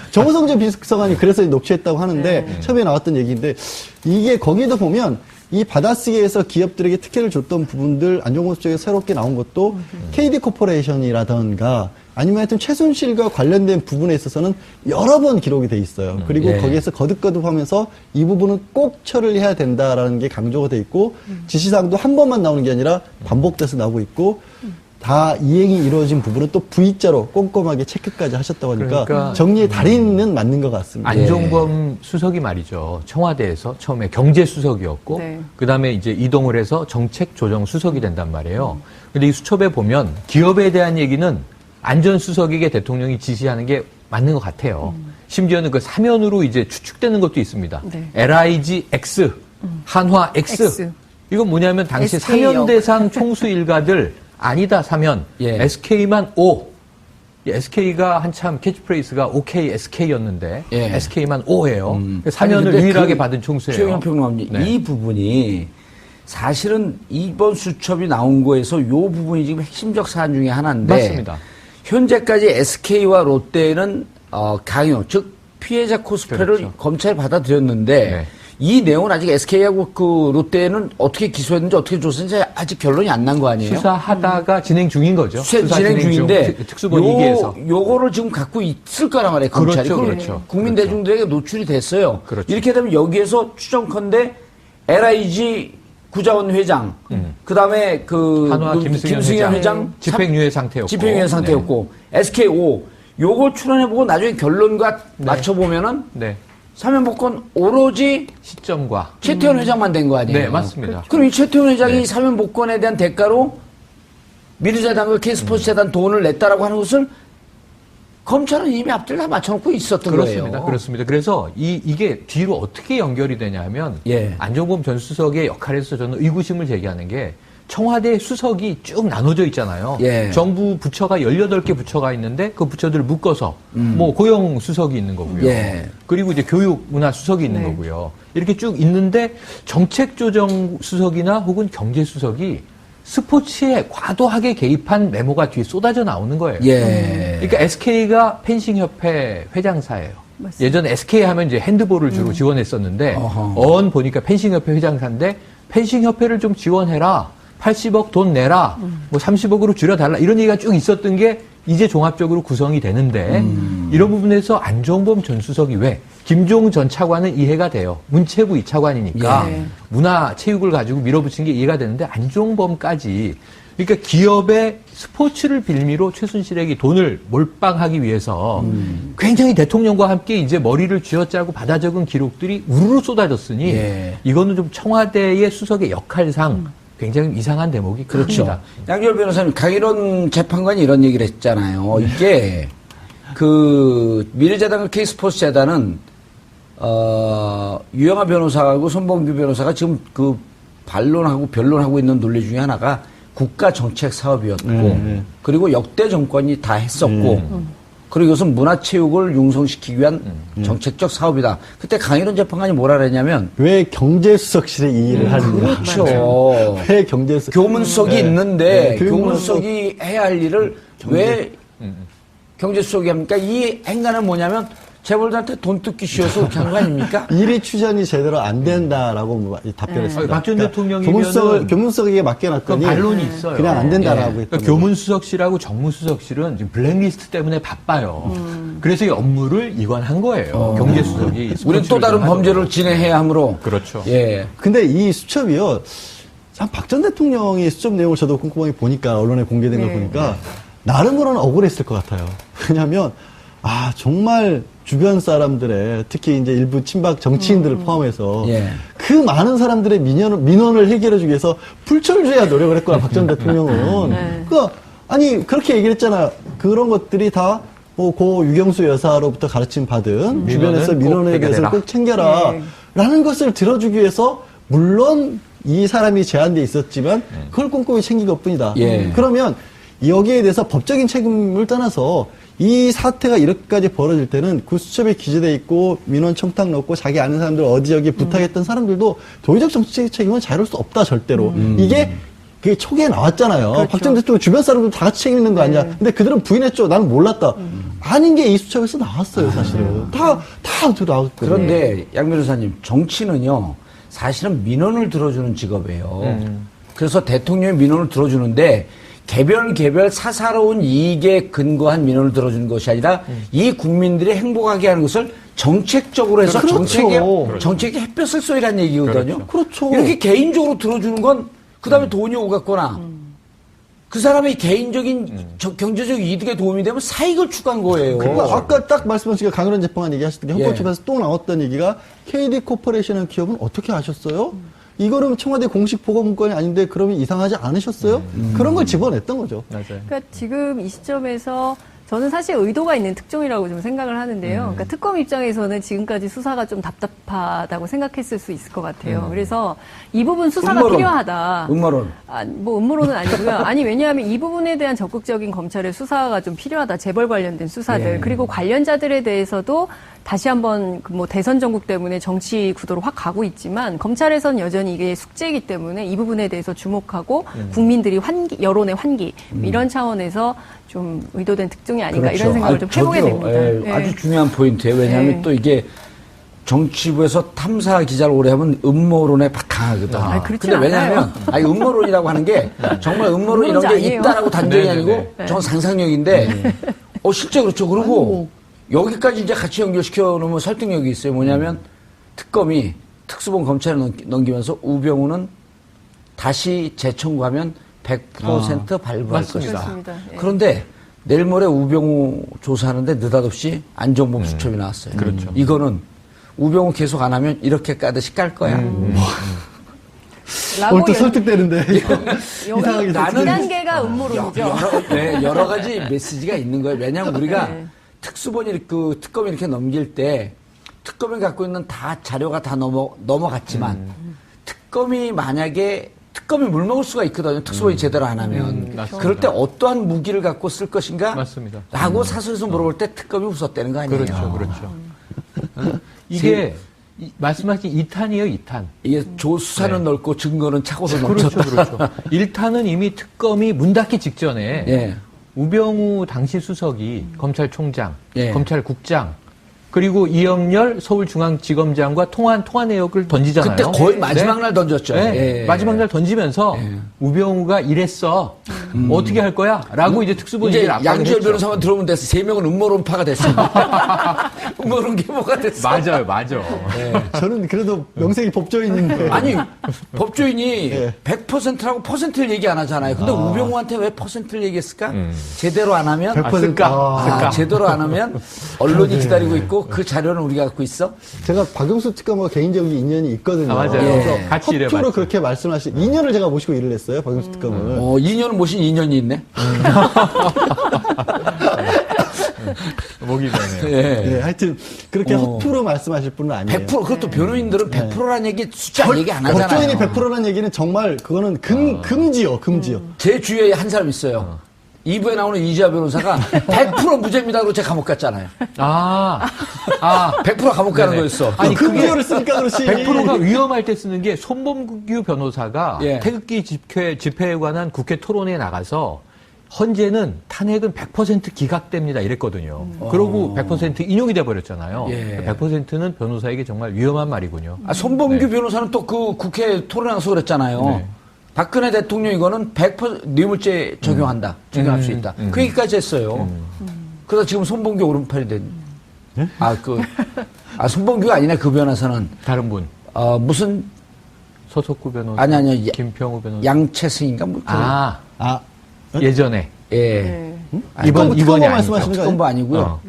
정호성재 비서관이 그래서 녹취했다고 하는데 처음에 나왔던 얘기인데 이게 거기에도 보면 이 받아쓰기에서 기업들에게 특혜를 줬던 부분들 안종범 쪽에 새롭게 나온 것도 KD 코퍼레이션이라던가 아니면 하여튼 최순실과 관련된 부분에 있어서는 여러 번 기록이 돼 있어요. 그리고 예. 거기에서 거듭거듭하면서 이 부분은 꼭 처리해야 된다라는 게 강조가 돼 있고 지시사항도 한 번만 나오는 게 아니라 반복돼서 나오고 있고 다 이행이 이루어진 부분은 또 V자로 꼼꼼하게 체크까지 하셨다고 하니까 그러니까 정리의 달인은 맞는 것 같습니다. 안종범 수석이 말이죠. 청와대에서 처음에 경제수석이었고, 네. 그 다음에 이제 이동을 해서 정책조정수석이 된단 말이에요. 근데 이 수첩에 보면 기업에 대한 얘기는 안전수석에게 대통령이 지시하는 게 맞는 것 같아요. 심지어는 그 사면으로 이제 추측되는 것도 있습니다. 네. LIG X, 한화 X. X. 이건 뭐냐면 당시 SK 사면 역. 대상 총수 일가들 아니다 사면 예. SK만 O. SK가 한참 캐치프레이스가 OK SK였는데 예. SK만 O예요. 사면을 아니, 근데 유일하게 그 받은 총수예요. 최영현 평론가님, 네. 이 부분이 사실은 이번 수첩이 나온 거에서 이 부분이 지금 핵심적 사안 중에 하나인데 맞습니다. 현재까지 SK와 롯데는 강요, 즉 피해자 코스프레를 그렇죠. 검찰에 받아들였는데 네. 이 내용은 아직 SK하고 그 롯데는 어떻게 기소했는지 어떻게 조사했는지 아직 결론이 안 난 거 아니에요? 수사하다가 진행 중인 거죠. 수사 진행 중인데 특수본 2기에서. 요거를 지금 갖고 있을 거란 말이에요. 검찰이. 그렇죠, 그럼 그렇죠. 국민 그렇죠. 대중들에게 노출이 됐어요. 그렇죠. 이렇게 되면 여기에서 추정컨대 LIG 구자원 회장, 그다음에 그 한화 김승현 회장 집행유예 상태였고. 집행유예 상태였고 SKO 요거 출연해보고 나중에 결론과 맞춰보면은 네. 사면복권 오로지 시점과. 최태원 회장만 된 거 아니에요? 네, 맞습니다. 그럼 이 최태원 회장이 네. 사면복권에 대한 대가로 미르재단과 K스포츠재단 돈을 냈다라고 하는 것을 검찰은 이미 앞뒤를 다 맞춰놓고 있었던 그렇습니다. 거예요. 그렇습니다. 그래서 이게 뒤로 어떻게 연결이 되냐 하면 예. 안종범 전 수석의 역할에서 저는 의구심을 제기하는 게 청와대 수석이 쭉 나눠져 있잖아요. 예. 정부 부처가 18개 부처가 있는데 그 부처들을 묶어서 뭐 고용 수석이 있는 거고요. 예. 그리고 이제 교육 문화 수석이 있는 네. 거고요. 이렇게 쭉 있는데 정책조정 수석이나 혹은 경제 수석이 스포츠에 과도하게 개입한 메모가 뒤에 쏟아져 나오는 거예요. 예. 그러니까 SK가 펜싱협회 회장사예요. 맞습니다. 예전에 SK 하면 이제 핸드볼을 주로 지원했었는데 어허. 보니까 펜싱협회 회장사인데 펜싱협회를 좀 지원해라. 80억 돈 내라. 뭐 30억으로 줄여달라. 이런 얘기가 쭉 있었던 게 이제 종합적으로 구성이 되는데 이런 부분에서 안종범 전 수석이 왜 김종 전 차관은 이해가 돼요. 문체부 2차관이니까 예. 문화체육을 가지고 밀어붙인 게 이해가 되는데 안종범까지 그러니까 기업의 스포츠를 빌미로 최순실에게 돈을 몰빵하기 위해서 굉장히 대통령과 함께 이제 머리를 쥐어짜고 받아 적은 기록들이 우르르 쏟아졌으니 예. 이거는 좀 청와대의 수석의 역할상 굉장히 이상한 대목이 그렇죠. 큽니다. 양지열 변호사님, 강일원 재판관이 이런 얘기를 했잖아요. 이게, 미래재단과 K스포츠재단은, 유영하 변호사하고 손범규 변호사가 지금 반론하고 변론하고 있는 논리 중에 하나가 국가 정책 사업이었고, 그리고 역대 정권이 다 했었고, 그리고 이것은 문화체육을 융성시키기 위한 정책적 사업이다. 그때 강일원 재판관이 뭐라 그랬냐면, 왜 경제수석실에 이 일을 하느냐. 그렇죠. 왜 경제수석. 교문수석이 네. 있는데 네, 교문수석이 해야 할 일을 왜 경제수석이 합니까? 이 행간은 뭐냐면 재벌들한테 돈 뜯기 쉬워서 그렇게 한 거 아닙니까? 일이 추전이 제대로 안 된다라고 답변했습니다. 박 전 대통령이면은 교문수석에게 맡겨놨더니 그 반론이 있어요. 그냥 안 된다라고 예. 했던 그러니까 교문수석실하고 정무수석실은 지금 블랙리스트 때문에 바빠요. 그래서 이 업무를 이관한 거예요. 경제수석이. 우리는 또 다른 하도록. 범죄를 진행해야 하므로. 그렇죠. 예. 근데 이 수첩이요. 참 박 전 대통령이 수첩 내용을 저도 꼼꼼하게 보니까 언론에 공개된 걸 네. 보니까 나름으로는 억울했을 것 같아요. 왜냐하면 정말 주변 사람들의 특히 이제 일부 친박 정치인들을 포함해서 예. 그 많은 사람들의 민원을 해결해주기 위해서 불철주야 노력을 했구나 박 전 대통령은. 네. 그러니까 아니 그렇게 얘기를 했잖아. 그런 것들이 다 고 유경수 여사로부터 가르침 받은 주변에서 민원은 꼭 민원에 대해서 해결해라. 꼭 챙겨라. 네. 라는 것을 들어주기 위해서 물론 이 사람이 제한돼 있었지만 그걸 꼼꼼히 챙긴 것 뿐이다. 예. 그러면 여기에 대해서 법적인 책임을 떠나서 이 사태가 이렇게까지 벌어질 때는 그 수첩에 기재돼 있고 민원 청탁 넣고 자기 아는 사람들 어디 여기 부탁했던 사람들도 도의적 정치적 책임은 자유로울 수 없다 절대로. 이게 그게 초기에 나왔잖아요. 그렇죠. 박정희 대통령 주변 사람들 다 같이 책임 있는 거 아니야. 근데 그들은 부인했죠. 나는 몰랐다. 아닌 게 이 수첩에서 나왔어요, 사실은. 다 나왔거든요. 그런데 양 변호사님, 정치는요, 사실은 민원을 들어주는 직업이에요. 그래서 대통령의 민원을 들어주는데 개별 사사로운 이익에 근거한 민원을 들어주는 것이 아니라 이 국민들이 행복하게 하는 것을 정책적으로 해서 그렇죠. 정책의 햇볕을 쏘이라는 얘기거든요. 그렇죠. 이렇게 개인적으로 들어주는 건 그다음에 돈이 오갔거나 그 사람의 개인적인 경제적 이득에 도움이 되면 사익을 추구한 거예요. 그러니까 아까 딱 말씀하신 강연원 재판관 얘기하셨던 게 헌법재판에서 또 나왔던 얘기가 KD 코퍼레이션이라는 기업은 어떻게 아셨어요? 이거는 청와대 공식 보고문건이 아닌데 그러면 이상하지 않으셨어요? 그런 걸 집어냈던 거죠. 맞아요. 그러니까 지금 이 시점에서 저는 사실 의도가 있는 특종이라고 좀 생각을 하는데요. 그러니까 특검 입장에서는 지금까지 수사가 좀 답답하다고 생각했을 수 있을 것 같아요. 그래서 이 부분 수사가 음모론. 필요하다. 음모론. 뭐 음모론은 아니고요. 아니 왜냐하면 이 부분에 대한 적극적인 검찰의 수사가 좀 필요하다. 재벌 관련된 수사들 예. 그리고 관련자들에 대해서도 다시 한번 그 뭐 대선 전국 때문에 정치 구도로 확 가고 있지만 검찰에서는 여전히 이게 숙제이기 때문에 이 부분에 대해서 주목하고 국민들이 여론의 환기 이런 차원에서 좀 의도된 특종이 아닌가 이런 생각을 좀 해보게 저도요. 됩니다. 예, 네. 아주 중요한 포인트예요. 왜냐하면 네. 또 이게 정치부에서 탐사 기자를 오래 하면 음모론에 강하거든. 아, 그렇진 근데 왜냐하면 않아요. 아니, 음모론이라고 하는 게 정말 음모론 이런 게 아니에요. 있다라고 단정이 네네네. 아니고 저는 상상력인데 실제 그렇죠. 그리고 여기까지 이제 같이 연결시켜 놓으면 설득력이 있어요. 뭐냐면 특검이 특수본 검찰에 넘기면서 우병우는 다시 재청구하면 100% 발부할 맞습니다. 것이다. 그렇습니다. 예. 그런데 내일 모레 우병우 조사하는데 느닷없이 안정범 수첩이 나왔어요. 그렇죠. 이거는 우병우 계속 안 하면 이렇게 까듯이 깔 거야. 라고 오늘 또 연- 설득되는데. 여기 나는- 2단계가 음모론이죠. 여러 가지 메시지가 있는 거예요. 왜냐하면 우리가 네. 특수본이 그 특검이 이렇게 넘길 때 특검이 갖고 있는 다 자료가 다 넘어갔지만 특검이 만약에 특검이 물먹을 수가 있거든요. 특수본이 제대로 안 하면. 맞습니다. 그럴 때 어떠한 무기를 갖고 쓸 것인가? 맞습니다. 라고 사설에서 물어볼 때 특검이 웃었다는 거 아니에요? 그렇죠, 그렇죠. 이게 말씀하신 2탄이에요, 2탄. 이게 수사는 네. 넓고 증거는 차고도 그렇죠, 넘쳤다. 그렇죠. 1탄은 이미 특검이 문 닫기 직전에 예. 우병우 당시 수석이 검찰총장, 예. 검찰국장, 그리고 이영렬 서울중앙지검장과 통화 내역을 던지잖아요. 그때 거의 마지막 네. 날 던졌죠. 네. 예. 마지막 날 던지면서 우병우가 이랬어. 어떻게 할 거야? 라고 이제 특수본이 이제 압박을 양지열 했죠. 변호사만 들어오면 됐어. 3명은 음모론파가 됐습니다. 음모론 계모가 됐어. 맞아요, 맞아. 저는 그래도 명색이 법조인인데. 아니, 법조인이 예. 100%라고 퍼센트를 얘기 안 하잖아요. 근데 우병우한테 왜 퍼센트를 얘기했을까? 제대로 안 하면 100%. 제대로 안 하면 언론이 기다리고 있고 그 자료는 우리가 갖고 있어. 제가 박영수 특검과 개인적인 인연이 있거든요. 아, 맞아요. 그래서 예. 같이 일해봤죠. 허투루 그렇게 말씀하신 2년을 제가 모시고 일을 했어요. 박영수 특검을. 2년을 모신 2년이 있네. 목이 되네요. 예. 네, 하여튼 그렇게 허투루 말씀하실 분은 아니에요. 100% 그것도 변호인들은 100%라는 얘기 숫자 얘기 안 하잖아요. 법조인이 100%라는 얘기는 정말 그거는 금지요. 제 주위에 한 사람 있어요. 2부에 나오는 이지아 변호사가 100% 무죄입니다. 그러고 제가 감옥 갔잖아요. 100% 감옥 가는 네네. 거였어. 아니, 그게 금지어를 쓰니까 그렇지. 100%가 위험할 때 쓰는 게 손범규 변호사가 예. 태극기 집회에 관한 국회 토론에 나가서 헌재는 탄핵은 100% 기각됩니다 이랬거든요. 그러고 100% 인용이 돼버렸잖아요. 예. 100%는 변호사에게 정말 위험한 말이군요. 손범규 변호사는 또 그 국회 토론에 나서 그랬잖아요. 네. 박근혜 대통령 이거는 100% 뇌물죄 적용한다. 적용할 수 있다. 그 얘기까지 했어요. 그래서 지금 손범규 오른팔이 된. 손범규가 아니네, 그 변호사는. 다른 분 무슨, 서석구 변호사, 아니, 김평우 변호사. 양채승인가? 뭐, 예전에 예. 네. 이번이 특검 아니죠. 말씀하시는 거 특검부 아니고요.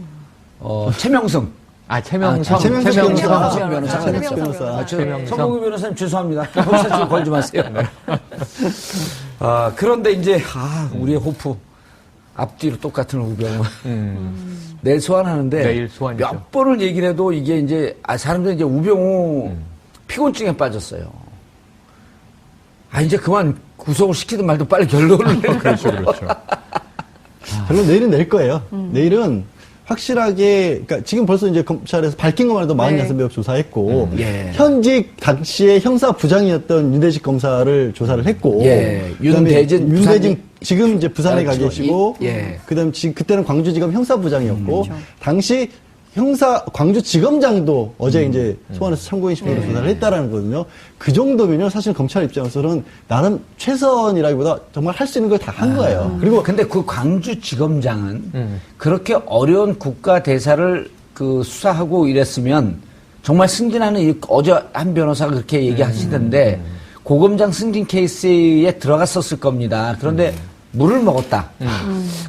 최명승. 최명성 최명성 변호사가 변호사. 됐죠. 변호사. 최명성. 손범규 변호사님 죄송합니다. 변호사 좀 걸지 마세요. 그런데 이제 우리의 호프 앞뒤로 똑같은 우병우. 내일 소환하는데 내일 소환이죠. 몇 번을 얘기를 해도 이게 이제 사람들이 이제 우병우 피곤증에 빠졌어요. 이제 그만 구속을 시키든 말든 빨리 결론을 내려. 그렇죠. 결론 내일은 낼 거예요. 내일은 확실하게, 그러니까 지금 벌써 이제 검찰에서 밝힌 것만 해도 46명 조사했고, 예. 현직 당시에 형사부장이었던 윤대식 검사를 조사를 했고, 예. 그다음에 윤대진 윤대진 지금 이제 부산에 가 지금 계시고, 예. 그다음 지금 그때는 광주지검 형사부장이었고, 그렇죠. 당시 광주지검장도 어제 이제 소환해서 참고인식으로 조사를 했다라는 거거든요. 그 정도면요, 사실 검찰 입장에서는 나름 최선이라기보다 정말 할 수 있는 걸 다 한 거예요. 그리고 근데 그 광주지검장은 그렇게 어려운 국가 대사를 그 수사하고 이랬으면 정말 승진하는 어제 한 변호사가 그렇게 얘기하시던데 고검장 승진 케이스에 들어갔었을 겁니다. 그런데 물을 먹었다.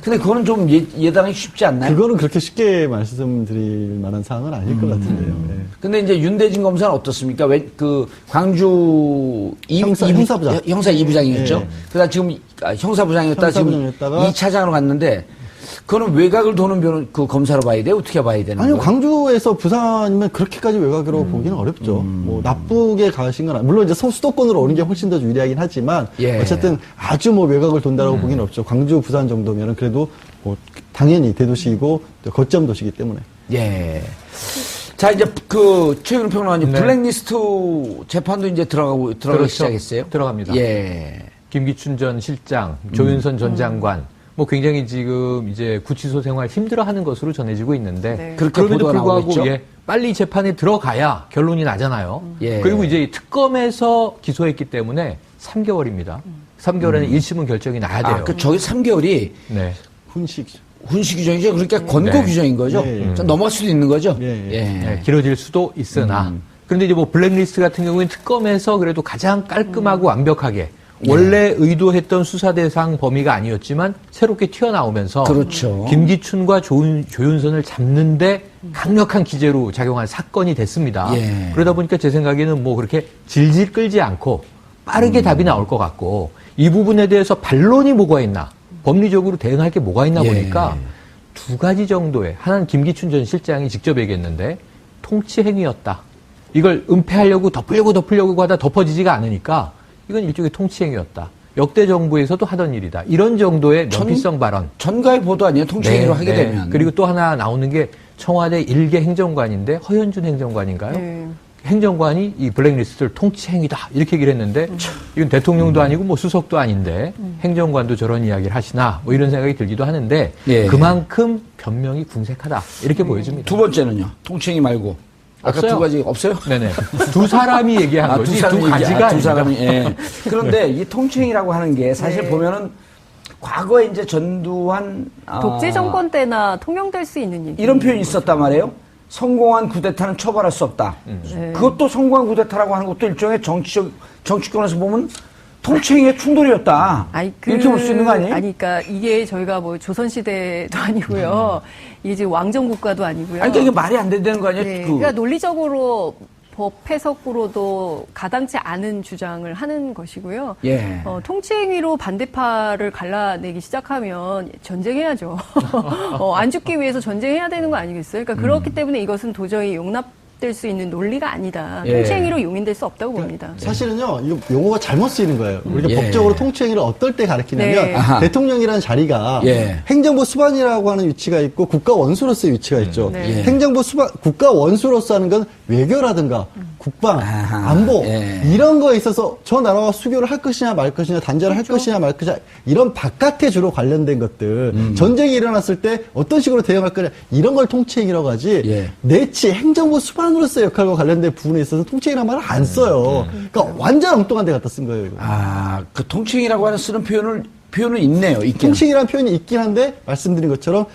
근데 그거는 좀 예단하기 쉽지 않나요? 그거는 그렇게 쉽게 말씀드릴 만한 사항은 아닐 것 같은데요. 예. 근데 이제 윤대진 검사는 어떻습니까? 왜 그 광주 형사부장. 형사 2부장이었죠. 예. 그러다 지금 형사부장이었다 지금 형사부장이었다가 2차장으로 갔는데 그거는 외곽을 도는 그 검사로 봐야 돼요? 어떻게 봐야 되는 아니요, 거예요? 광주에서 부산이면 그렇게까지 외곽으로 보기는 어렵죠. 뭐, 나쁘게 가신 건, 물론 이제 수도권으로 오는 게 훨씬 더 유리하긴 하지만, 예. 어쨌든 아주 뭐 외곽을 돈다라고 보기는 없죠. 광주, 부산 정도면은 그래도 뭐, 당연히 대도시이고, 거점 도시이기 때문에. 예. 자, 이제 그 최근 평론가님 네. 블랙리스트 재판도 이제 들어가기 그렇죠. 시작했어요? 들어갑니다. 예. 김기춘 전 실장, 조윤선 전 장관, 뭐 굉장히 지금 이제 구치소 생활 힘들어하는 것으로 전해지고 있는데 네. 그렇게 그럼에도 보도가 나오고 불구하고 있죠? 예, 빨리 재판에 들어가야 결론이 나잖아요. 예. 그리고 이제 특검에서 기소했기 때문에 3개월입니다. 3개월에는 1심은 결정이 나야 돼요. 저기 3개월이 네. 훈식. 훈시 규정이죠. 그러니까 권고 네. 규정인 거죠. 예, 예. 좀 넘어갈 수도 있는 거죠. 예, 예. 네, 길어질 수도 있으나 그런데 이제 뭐 블랙리스트 같은 경우에는 특검에서 그래도 가장 깔끔하고 완벽하게 원래 의도했던 수사 대상 범위가 아니었지만 새롭게 튀어나오면서 그렇죠. 김기춘과 조윤선을 잡는데 강력한 기재로 작용한 사건이 됐습니다. 예. 그러다 보니까 제 생각에는 뭐 그렇게 질질 끌지 않고 빠르게 답이 나올 것 같고 이 부분에 대해서 반론이 뭐가 있나 법리적으로 대응할 게 뭐가 있나 예. 보니까 두 가지 정도의 하나는 김기춘 전 실장이 직접 얘기했는데 통치 행위였다. 이걸 은폐하려고 덮으려고 하다 덮어지지가 않으니까 이건 일종의 통치 행위였다. 역대 정부에서도 하던 일이다. 이런 정도의 면피성 발언. 전가의 보도 아니에요. 통치행위로 하게 되면. 그리고 또 하나 나오는 게 청와대 일개 행정관인데 허현준 행정관인가요? 네. 행정관이 이 블랙리스트를 통치행위다 이렇게 얘기를 했는데 이건 대통령도 아니고 뭐 수석도 아닌데 행정관도 저런 이야기를 하시나 뭐 이런 생각이 들기도 하는데 예. 그만큼 변명이 궁색하다 이렇게 보여집니다. 두 번째는요. 통치행위 말고. 아까 없어요. 두 가지 없어요? 네네. 두 사람이 얘기한 거지 두 가지가 두 아니라. 사람이. 예. 그런데 이 통치행위라고 하는 게 사실 네. 보면은 과거에 이제 전두환 독재 정권 때나 통용될 수 있는 일. 이런 표현이 있었단 말이에요. 성공한 쿠데타는 처벌할 수 없다. 네. 그것도 성공한 쿠데타라고 하는 것도 일종의 정치권에서 보면 통치행위의 충돌이었다. 이렇게 볼 수 있는 거 아니에요? 아니, 그러니까 이게 저희가 뭐 조선시대도 아니고요. 이게 지금 왕정국가도 아니고요. 아니, 그러니까 이게 말이 안 된다는 거 아니에요? 네, 그러니까 논리적으로 법 해석으로도 가당치 않은 주장을 하는 것이고요. 예. 통치행위로 반대파를 갈라내기 시작하면 전쟁해야죠. 안 죽기 위해서 전쟁해야 되는 거 아니겠어요? 그러니까 그렇기 때문에 이것은 도저히 용납될 수 있는 논리가 아니다. 예. 통치행위로 용인될 수 없다고 봅니다. 사실은요, 이거 용어가 잘못 쓰이는 거예요. 우리가 예. 법적으로 통치행위를 어떨 때 가리키냐면, 네. 아하. 대통령이라는 자리가 예. 행정부 수반이라고 하는 위치가 있고 국가 원수로서의 위치가 있죠. 네. 예. 행정부 수반, 국가 원수로서 하는 건 외교라든가 국방, 아하. 안보 예. 이런 거에 있어서 저 나라와 수교를 할 것이냐 말 것이냐 단절을 할 것이냐 말 것이냐 이런 바깥에 주로 관련된 것들 전쟁이 일어났을 때 어떤 식으로 대응할 거냐 이런 걸 통치행위라고 하지 예. 내치 행정부 수반으로서의 역할과 관련된 부분에 있어서 통치행위라는 말을 안 써요. 그러니까 완전 엉뚱한 데 갖다 쓴 거예요. 이거. 그 통치행위라고 하는 쓰는 표현은 있네요. 있긴. 통치행위라는 표현이 있긴 한데 말씀드린 것처럼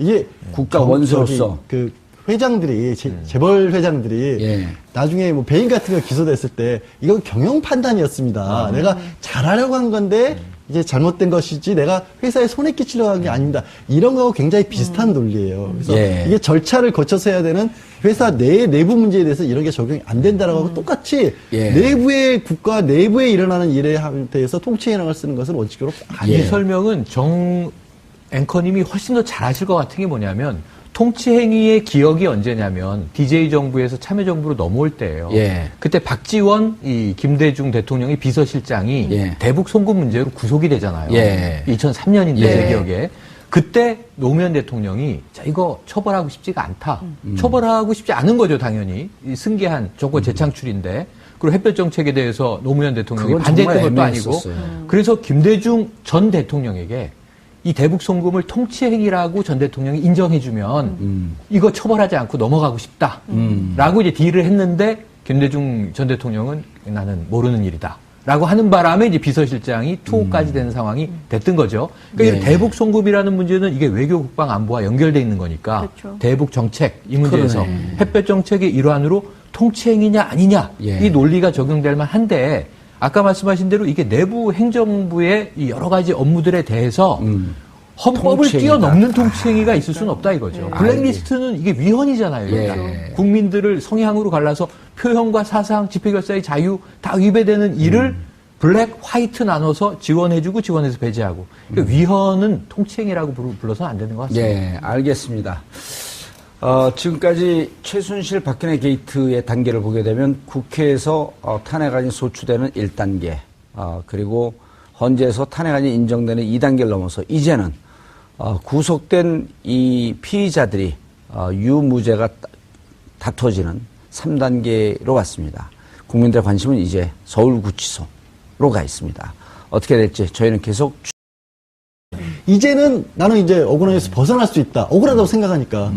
이게 국가 원수로서. 저기 그 회장들이 재벌 회장들이 예. 나중에 뭐 배임 같은 거 기소됐을 때 이건 경영 판단이었습니다. 내가 잘하려고 한 건데 이게 잘못된 것이지 내가 회사에 손해 끼치려고 한 게 아닙니다. 이런 거하고 굉장히 비슷한 논리예요. 그래서 예. 이게 절차를 거쳐서 해야 되는 회사 내부 문제에 대해서 이런 게 적용이 안 된다라고 하고 똑같이 예. 내부의 국가 내부에 일어나는 일에 대해서 통치행위를 쓰는 것은 원칙적으로 이 아니에요. 설명은 앵커님이 훨씬 더 잘하실 것 같은 게 뭐냐면 통치행위의 기억이 언제냐면 DJ 정부에서 참여정부로 넘어올 때예요. 예. 그때 박지원 이 김대중 대통령의 비서실장이 예. 대북 송금 문제로 구속이 되잖아요. 예. 2003년인데 예. 제 기억에. 그때 노무현 대통령이 자 이거 처벌하고 싶지가 않다. 처벌하고 싶지 않은 거죠 당연히. 이 승계한 정권 재창출인데 그리고 햇볕 정책에 대해서 노무현 대통령이 그건 반대했던 정말 것도 아니고 애매했었어요. 그래서 김대중 전 대통령에게 이 대북 송금을 통치행위라고 전 대통령이 인정해주면 이거 처벌하지 않고 넘어가고 싶다라고 이제 딜을 했는데 김대중 전 대통령은 나는 모르는 일이다. 라고 하는 바람에 이제 비서실장이 투옥까지 되는 상황이 됐던 거죠. 그러니까 예. 이 대북 송금이라는 문제는 이게 외교 국방 안보와 연결돼 있는 거니까 그렇죠. 대북 정책 이 문제에서 그러네. 햇볕 정책의 일환으로 통치행위냐 아니냐 예. 이 논리가 적용될 만한데 아까 말씀하신 대로 이게 내부 행정부의 이 여러 가지 업무들에 대해서 헌법을 통치행위다. 뛰어넘는 통치행위가 있을 수는 없다 이거죠. 블랙리스트는 이게 위헌이잖아요. 일단. 예. 국민들을 성향으로 갈라서 표현과 사상, 집회결사의 자유 다 위배되는 일을 블랙, 화이트 나눠서 지원해주고 지원해서 배제하고. 그러니까 위헌은 통치행위라고 불러서는 안 되는 것 같습니다. 예, 알겠습니다. 지금까지 최순실 박근혜 게이트의 단계를 보게 되면 국회에서 탄핵안이 소추되는 1단계, 그리고 헌재에서 탄핵안이 인정되는 2단계를 넘어서 이제는 구속된 이 피의자들이 유무죄가 다퉈지는 3단계로 갔습니다. 국민들의 관심은 이제 서울구치소로 가 있습니다. 어떻게 될지 저희는 계속 이제는 나는 이제 억울함에서 벗어날 수 있다. 억울하다고 생각하니까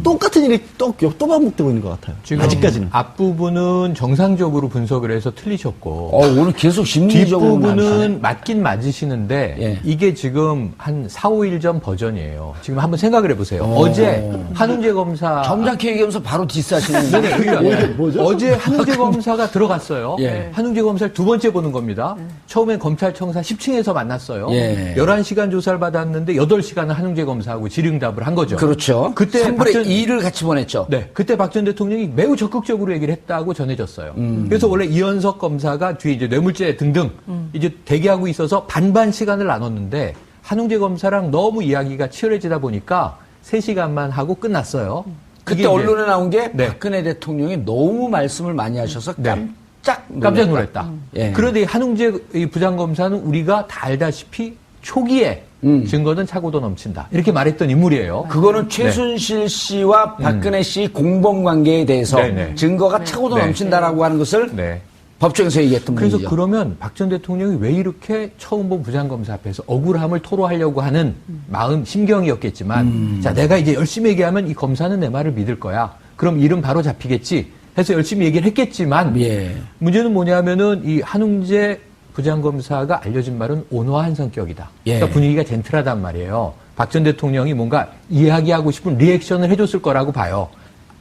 똑같은 일이 또 반복되고 있는 것 같아요. 지금 아직까지는. 앞부분은 정상적으로 분석을 해서 틀리셨고 오늘 계속 심리적으로 뒷부분은 맞긴 맞으시는데 예. 이게 지금 한 4, 5일 전 버전이에요. 지금 한번 생각을 해보세요. 어제 한웅재 검사 점잖게 얘기하면서 바로 디스하시는 네네, 그러니까 어제 한웅재 검사가 들어갔어요. 예. 한웅재 검사를 두 번째 보는 겁니다. 처음엔 검찰청사 10층에서 만났어요. 예. 11시간 조사를 받았는데 8시간은 한웅재 검사하고 질의응답을 한 거죠. 그렇죠. 그때 3분의 2를 같이 보냈죠. 네, 그때 박 전 대통령이 매우 적극적으로 얘기를 했다고 전해졌어요. 그래서 원래 이현석 검사가 뒤에 이제 뇌물죄 등등 이제 대기하고 있어서 반반 시간을 나눴는데 한웅재 검사랑 너무 이야기가 치열해지다 보니까 3시간만 하고 끝났어요. 그때 이게 이제 언론에 나온 게 네. 박근혜 대통령이 너무 말씀을 많이 하셔서 네. 놀랐다. 깜짝 놀랐다. 예. 그런데 이 한웅재 이 부장검사는 우리가 다 알다시피 초기에 증거는 차고도 넘친다. 이렇게 말했던 인물이에요. 그거는 최순실 씨와 박근혜 씨 공범 관계에 대해서 네네. 증거가 차고도 네. 넘친다라고 하는 것을 네. 법정에서 얘기했던 그래서 분이죠. 그러면 박 전 대통령이 왜 이렇게 처음 본 부장검사 앞에서 억울함을 토로하려고 하는 마음, 심경이었겠지만, 자, 내가 이제 열심히 얘기하면 이 검사는 내 말을 믿을 거야. 그럼 일은 바로 잡히겠지. 해서 열심히 얘기를 했겠지만, 예. 문제는 뭐냐면은 이 한웅재 부장검사가 알려진 말은 온화한 성격이다. 예. 그러니까 분위기가 젠틀하단 말이에요. 박 전 대통령이 뭔가 이야기하고 싶은 리액션을 해줬을 거라고 봐요.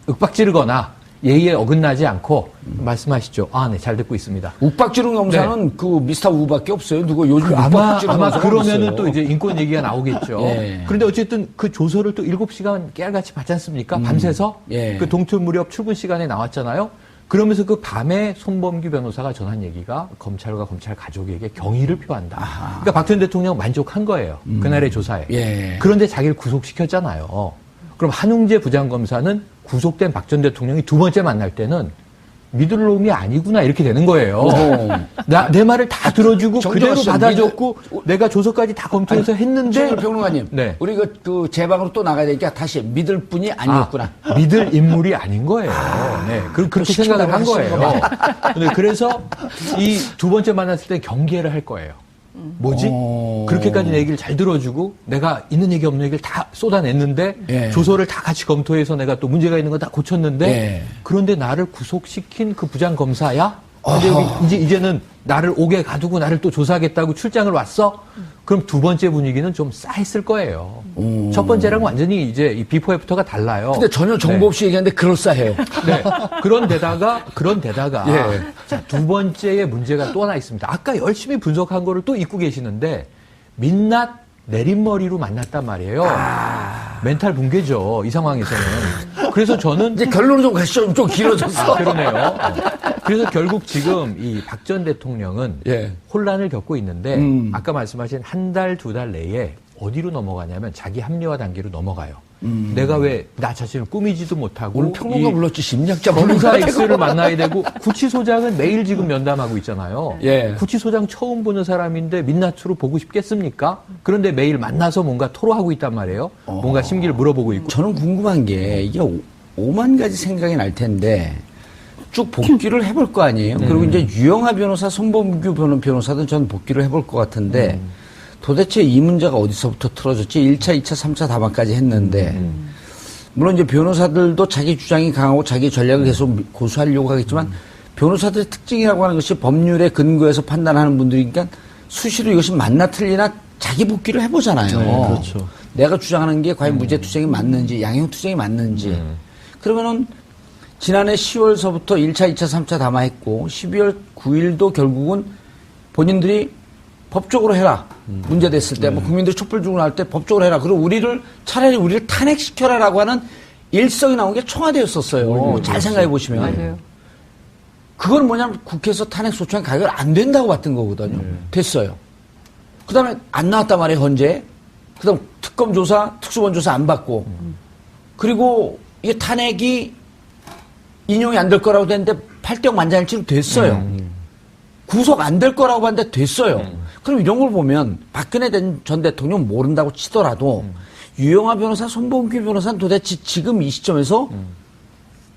윽박지르거나 예의에 어긋나지 않고 말씀하시죠. 아, 네, 잘 듣고 있습니다. 욱박지른 검사는 그 미스터 우밖에 없어요. 누가 요즘 그 아마 욱박지른 검사가 그러면은 없어요. 또 이제 인권 얘기가 나오겠죠. 예. 그런데 어쨌든 그 조서를 또 7시간 깨알같이 받지 않습니까? 밤새서 예. 그 동틀 무렵 출근 시간에 나왔잖아요. 그러면서 그 밤에 손범규 변호사가 전한 얘기가 검찰과 검찰 가족에게 경의를 표한다. 그러니까 박 전 대통령 만족한 거예요. 그날의 조사에. 예. 그런데 자기를 구속시켰잖아요. 그럼 한웅재 부장검사는 구속된 박 전 대통령이 두 번째 만날 때는 믿을 놈이 아니구나 이렇게 되는 거예요. 내 말을 다 들어주고 그대로 정정하시죠. 받아줬고 내가 조서까지 다 검토해서 했는데 최순실 평론가님, 네. 우리 제 방으로 또 나가야 되니까 다시 믿을 분이 아니었구나. 믿을 인물이 아닌 거예요. 네, 그렇게 생각을 한 거예요. 네, 그래서 이 두 번째 만났을 때 경계를 할 거예요. 뭐지? 그렇게까지 내 얘기를 잘 들어주고 내가 있는 얘기 없는 얘기를 다 쏟아냈는데 예. 조서를 다 같이 검토해서 내가 또 문제가 있는 거 다 고쳤는데 예. 그런데 나를 구속시킨 그 부장검사야? 근데 여기 이제는 나를 옥에 가두고 나를 또 조사하겠다고 출장을 왔어? 그럼 두 번째 분위기는 좀 싸했을 거예요. 첫 번째랑 완전히 이제 이 비포 애프터가 달라요. 근데 전혀 정보 없이 얘기하는데 그럴싸해요. 네. 그런데다가 예. 자, 두 번째의 문제가 또 하나 있습니다. 아까 열심히 분석한 거를 또 잊고 계시는데 민낯 내린머리로 만났단 말이에요. 멘탈 붕괴죠. 이 상황에서는. 그래서 저는 이제 결론을 좀 가시죠. 좀 길어졌어. 그러네요. 그래서 결국 지금 이 박 전 대통령은 예. 혼란을 겪고 있는데 아까 말씀하신 한 달, 두 달 내에 어디로 넘어가냐면 자기 합리화 단계로 넘어가요. 내가 왜 나 자신을 꾸미지도 못하고 오늘 평론가 이 불렀지 심리학자 검사 불렀지. X를 만나야 되고 구치소장은 매일 지금 면담하고 있잖아요. 예. 구치소장 처음 보는 사람인데 민낯으로 보고 싶겠습니까? 그런데 매일 만나서 뭔가 토로하고 있단 말이에요. 뭔가 심기를 물어보고 있고. 저는 궁금한 게 이게 5만 가지 생각이 날 텐데 쭉 복귀를 해볼 거 아니에요. 그리고 이제 유영하 변호사, 손범규 변호사든 저는 복귀를 해볼 것 같은데 도대체 이 문제가 어디서부터 틀어졌지? 1차, 2차, 3차 다반까지 했는데 물론 이제 변호사들도 자기 주장이 강하고 자기 전략을 계속 고수하려고 하겠지만 변호사들의 특징이라고 하는 것이 법률에 근거해서 판단하는 분들이니까 수시로 이것이 맞나 틀리나 자기 복귀를 해보잖아요. 네, 그렇죠. 내가 주장하는 게 과연 무죄투쟁이 맞는지 양형투쟁이 맞는지 그러면은 지난해 10월서부터 1차, 2차, 3차 담화했고 12월 9일도 결국은 본인들이 법적으로 해라. 문제됐을 때, 뭐 국민들이 촛불 주고 나올 때 법적으로 해라. 그리고 차라리 우리를 탄핵시켜라라고 하는 일성이 나온 게 청와대였었어요. 잘 생각해 보시면. 맞아요. 그건 뭐냐면 국회에서 탄핵 소추안 가결 안 된다고 봤던 거거든요. 됐어요. 그 다음에 안 나왔단 말이에요, 헌재. 그 다음 특검 조사, 특수본 조사 안 받고. 그리고 이게 탄핵이 인용이 안 될 거라고 됐는데 8대0 만장일치로 됐어요. 구속 안 될 거라고 봤는데 됐어요. 그럼 이런 걸 보면 박근혜 전 대통령 모른다고 치더라도 유영하 변호사, 손범규 변호사는 도대체 지금 이 시점에서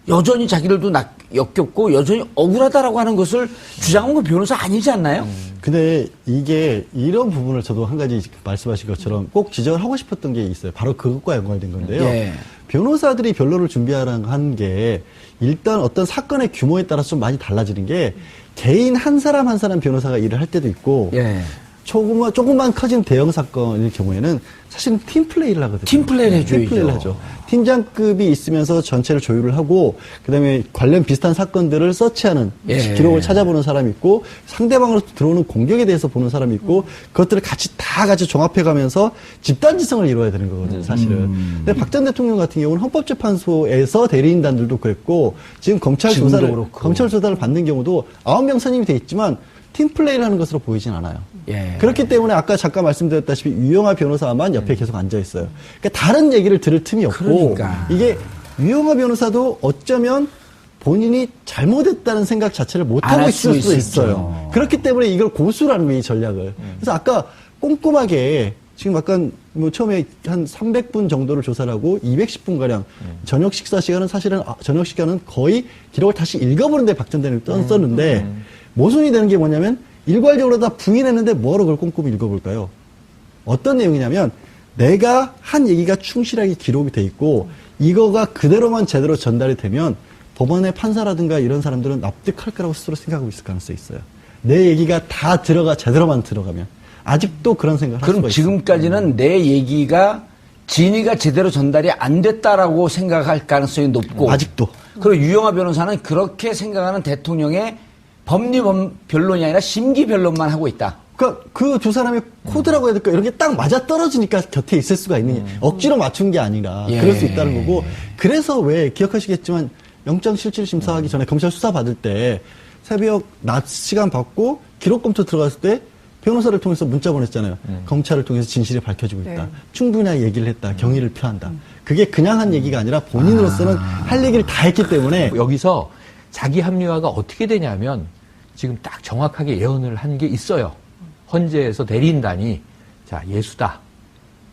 여전히 자기들도 역겹고 여전히 억울하다라고 하는 것을 주장한 건 변호사 아니지 않나요? 근데 이게 이런 부분을 저도 한 가지 말씀하신 것처럼 꼭 지적을 하고 싶었던 게 있어요. 바로 그것과 연관된 건데요. 예. 변호사들이 변론을 준비하라는 하는 게 일단 어떤 사건의 규모에 따라서 좀 많이 달라지는 게 개인 한 사람 한 사람 변호사가 일을 할 때도 있고 예. 조금만 커진 대형 사건일 경우에는 사실은 팀플레이를 하거든요. 팀플레이를 해줘야죠. 팀플레이를 하죠. 팀장급이 있으면서 전체를 조율을 하고 그다음에 관련 비슷한 사건들을 서치하는 예. 기록을 찾아보는 사람이 있고 상대방으로부터 들어오는 공격에 대해서 보는 사람이 있고 그것들을 같이 검토해가면서 집단지성을 이루어야 되는 거거든요, 사실은. 근데 박 전 대통령 같은 경우는 헌법재판소에서 대리인단들도 그랬고 지금 검찰 조사를 받는 경우도 9명 선임이 돼 있지만 팀플레이를 하는 것으로 보이진 않아요. 예. 그렇기 때문에 아까 잠깐 말씀드렸다시피 유영하 변호사만 옆에 계속 앉아 있어요. 그러니까 다른 얘기를 들을 틈이 없고 그러니까. 이게 유영하 변호사도 어쩌면 본인이 잘못했다는 생각 자체를 못 하고 있을 수도 있어요. 그렇기 때문에 이걸 고수라는 거예요, 이 전략을. 그래서 아까 꼼꼼하게 지금 약간 뭐 처음에 한 300분 정도를 조사를 하고 210분 가량 저녁 식사 시간은 사실은 저녁 시간은 거의 기록을 다시 읽어보는데 박 전 대통령이 썼는데 모순이 되는 게 뭐냐면 일괄적으로 다 부인했는데 뭐하러 그걸 꼼꼼히 읽어볼까요? 어떤 내용이냐면 내가 한 얘기가 충실하게 기록이 돼 있고 이거가 그대로만 제대로 전달이 되면 법원의 판사라든가 이런 사람들은 납득할 거라고 스스로 생각하고 있을 가능성이 있어요. 내 얘기가 다 제대로만 들어가면. 아직도 그런 생각을 할 수가 그럼 있어요. 지금까지는 내 얘기가 진위가 제대로 전달이 안 됐다라고 생각할 가능성이 높고 아직도. 그리고 유영하 변호사는 그렇게 생각하는 대통령의 법리 변론이 아니라 심기 변론만 하고 있다. 그러니까 그 두 사람의 코드라고 해야 될까 이런 게 딱 맞아 떨어지니까 곁에 있을 수가 있는 게 억지로 맞춘 게 아니라 예. 그럴 수 있다는 거고 그래서 왜 기억하시겠지만 영장실질 심사하기 전에 검찰 수사 받을 때 새벽 낮 시간 받고 기록 검토 들어갔을 때 변호사를 통해서 문자 보냈잖아요. 검찰을 통해서 진실이 밝혀지고 있다. 네. 충분하게 얘기를 했다. 경위를 표한다. 그게 그냥 한 얘기가 아니라 본인으로서는 할 얘기를 다 했기 때문에 여기서 자기 합리화가 어떻게 되냐면 지금 딱 정확하게 예언을 한 게 있어요. 헌재에서 대리인단이 자 예수다,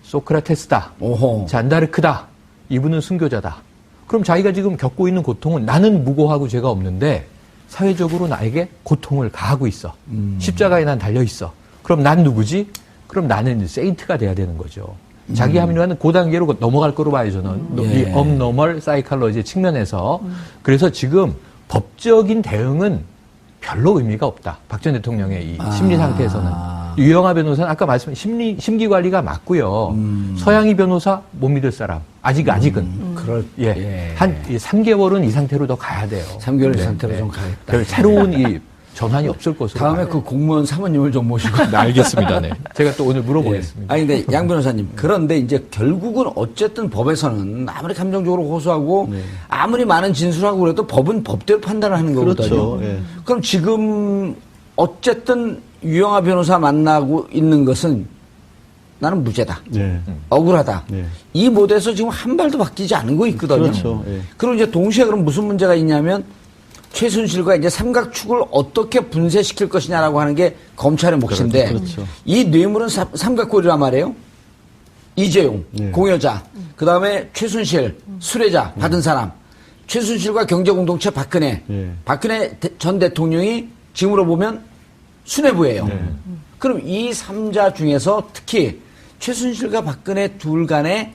소크라테스다, 오호. 잔다르크다, 이분은 순교자다. 그럼 자기가 지금 겪고 있는 고통은 나는 무고하고 죄가 없는데 사회적으로 나에게 고통을 가하고 있어. 십자가에 난 달려 있어. 그럼 난 누구지? 그럼 나는 세인트가 돼야 되는 거죠. 자기 합리화는 그 단계로 넘어갈 거로 봐요, 저는. 예. 이 업노멀 사이칼로지 측면에서. 그래서 지금 법적인 대응은 별로 의미가 없다. 박 전 대통령의 이 심리 상태에서는. 유영하 변호사는 아까 말씀하신 심기 관리가 맞고요. 서양희 변호사 못 믿을 사람. 아직은. 예. 한 3개월은 이 상태로 더 가야 돼요. 3개월 이 상태로 좀 가겠다. 별 새로운 이 전환이 없을 것으로. 다음에 그 공무원 사모님을 좀 모시고. 네, 알겠습니다. 네. 제가 또 오늘 물어보겠습니다. 아니, 근데 양 변호사님. 그런데 이제 결국은 어쨌든 법에서는 아무리 감정적으로 호소하고 아무리 많은 진술하고 그래도 법은 법대로 판단을 하는 거거든요. 그렇죠. 예. 그럼 지금 어쨌든 유영하 변호사 만나고 있는 것은 나는 무죄다. 네. 억울하다. 네. 이 모델에서 지금 한 발도 바뀌지 않은 거 있거든요. 그렇죠. 예. 그리고 이제 동시에 그럼 무슨 문제가 있냐면 최순실과 이제 삼각축을 어떻게 분쇄시킬 것이냐라고 하는 게 검찰의 몫인데 그렇죠. 이 뇌물은 삼각골이란 말이에요. 이재용, 네. 공여자, 그 다음에 최순실, 수뢰자, 받은 사람, 최순실과 경제공동체 박근혜, 네. 박근혜 전 대통령이 지금으로 보면 수뇌부예요. 그럼 이 3자 중에서 특히 최순실과 박근혜 둘 간에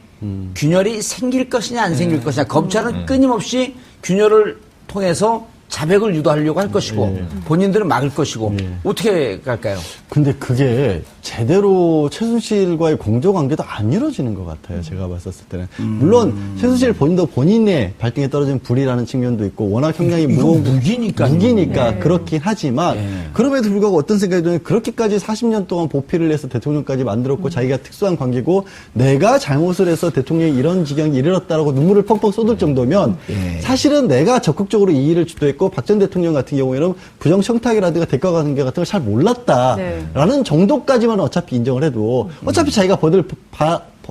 균열이 생길 것이냐 안 생길 것이냐 검찰은 끊임없이 균열을 통해서 자백을 유도하려고 할 것이고 본인들은 막을 것이고 어떻게 갈까요? 근데 그게 제대로 최순실과의 공조관계도 안 이루어지는 것 같아요. 제가 봤었을 때는. 물론 최순실 본인도 본인의 발등에 떨어진 불이라는 측면도 있고 워낙 형량이 무거운 무기니까 그렇긴 하지만 그럼에도 불구하고 어떤 생각이 드냐면 그렇게까지 40년 동안 보필을 해서 대통령까지 만들었고 자기가 특수한 관계고 내가 잘못을 해서 대통령이 이런 지경에 이르렀다라고 눈물을 펑펑 쏟을 정도면 사실은 내가 적극적으로 이 일을 주도했고 박 전 대통령 같은 경우에는 부정 청탁이라든가 대가 관계 같은 걸 잘 몰랐다라는 정도까지만 어차피 인정을 해도 어차피 자기가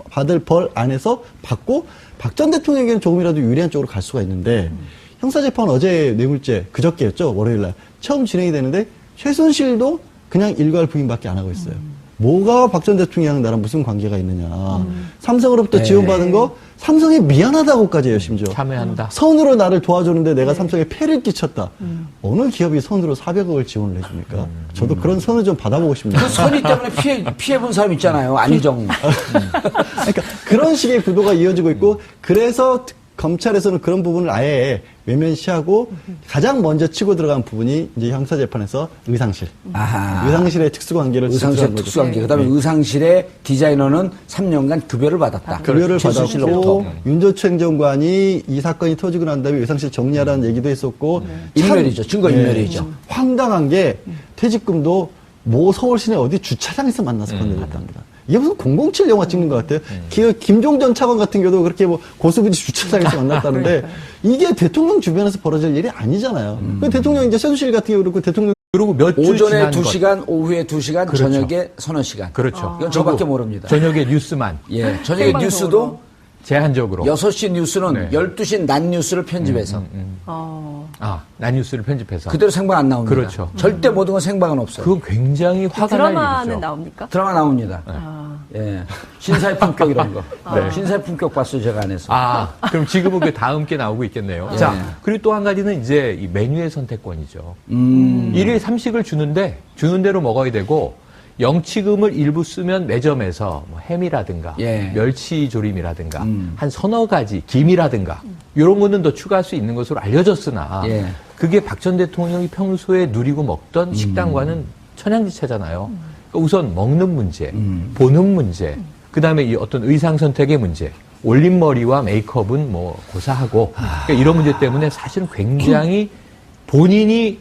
받을 벌 안에서 받고 박 전 대통령에게는 조금이라도 유리한 쪽으로 갈 수가 있는데 형사재판 어제 뇌물죄 그저께였죠. 월요일날 처음 진행이 되는데 최순실도 그냥 일괄 부인밖에 안 하고 있어요. 뭐가 박 전 대통령이랑 나랑 무슨 관계가 있느냐. 삼성으로부터 지원받은 거 삼성이 미안하다고까지 해요. 심지어. 참여한다. 선으로 나를 도와줬는데 내가 삼성에 폐를 끼쳤다. 어느 기업이 선으로 400억을 지원을 해줍니까? 저도 그런 선을 좀 받아보고 싶네요. 그 선의 때문에 피해본 사람 있잖아요. 안희정. 그러니까 그런 식의 구도가 이어지고 있고 그래서 검찰에서는 그런 부분을 아예 외면시하고 가장 먼저 치고 들어간 부분이 이제 형사재판에서 의상실. 아하. 의상실의 특수관계를 의상실 특수관계. 그다음에 의상실의 디자이너는 3년간 급여를 받았다. 급여를 받았고 최순실로부터. 윤조추 행정관이 이 사건이 터지고 난 다음에 의상실 정리하라는 얘기도 했었고 인멸이죠. 증거 인멸이죠. 황당한 게 퇴직금도 모 서울 시내 어디 주차장에서 만나서 건네줬답니다. 이게 무슨 007 영화 찍는 것 같아요. 김종전 차관 같은 경우도 그렇게 뭐 고수부지 주차장에서 만났다는데 이게 대통령 주변에서 벌어질 일이 아니잖아요. 그 대통령 이제 최순실 같은 경우 그렇고 대통령 그리고 몇 주 오전에 지난 2시간, 오후에 2시간, 그렇죠. 저녁에 서너 시간. 그렇죠. 이건 저밖에 모릅니다. 저녁에 뉴스만 예, 저녁에 생방송으로. 뉴스도 제한적으로 6시 뉴스는 네. 12시 낮 뉴스를 편집해서 난 뉴스를 편집해서 그대로 생방 안 나옵니다. 그렇죠. 절대 모든 건 생방은 없어요. 그건 굉장히 화가 날 드라마는 일이죠. 나옵니까? 드라마 나옵니다. 예. 신사의 품격 이런 거. 네. 신사의 품격 봤어요, 제가 안에서. 그럼 지금은 그 다음 게 나오고 있겠네요. 자, 그리고 또 한 가지는 이제 이 메뉴의 선택권이죠. 일일 삼식을 주는데 주는 대로 먹어야 되고 영치금을 일부 쓰면 매점에서 뭐 햄이라든가 예. 멸치조림이라든가 한 서너 가지 김이라든가 이런 거는 더 추가할 수 있는 것으로 알려졌으나 예. 그게 박 전 대통령이 평소에 누리고 먹던 식당과는 천양지차잖아요. 그러니까 우선 먹는 문제, 보는 문제, 그다음에 이 어떤 의상 선택의 문제, 올림머리와 메이크업은 뭐 고사하고 그러니까 이런 문제 때문에 사실은 굉장히 본인이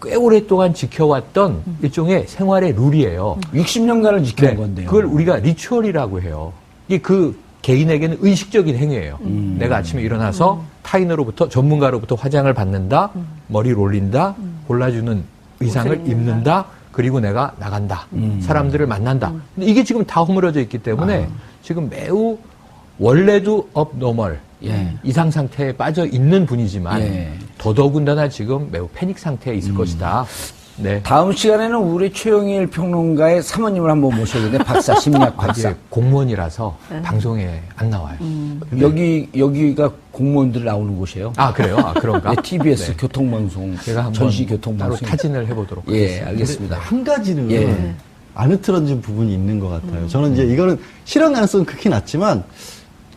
꽤 오랫동안 지켜왔던 일종의 생활의 룰이에요. 60년간을 지켜온 네, 건데요. 그걸 우리가 리추얼이라고 해요. 이게 그 개인에게는 의식적인 행위예요. 내가 아침에 일어나서 타인으로부터 전문가로부터 화장을 받는다, 머리를 올린다, 골라주는 의상을 입는다, 그리고 내가 나간다. 사람들을 만난다. 근데 이게 지금 다 허물어져 있기 때문에 지금 매우 원래도 업노멀 이상 상태에 빠져 있는 분이지만 더더군다나 지금 매우 패닉 상태에 있을 것이다. 네. 다음 시간에는 우리 최영일 평론가의 사모님을 한번 모셔야겠네. 박사, 심리학 박사. 이게 공무원이라서 방송에 안 나와요. 여기가 공무원들 나오는 곳이에요. 그래요? 그런가? 네, TBS 네. 교통방송, 제가 한번 전시 따로 교통방송. 타진을 해보도록 예, 하겠습니다. 알겠습니다. 한 가지는 안 흐트러진 부분이 있는 것 같아요. 저는 이제 이거는 실현 가능성은 극히 낮지만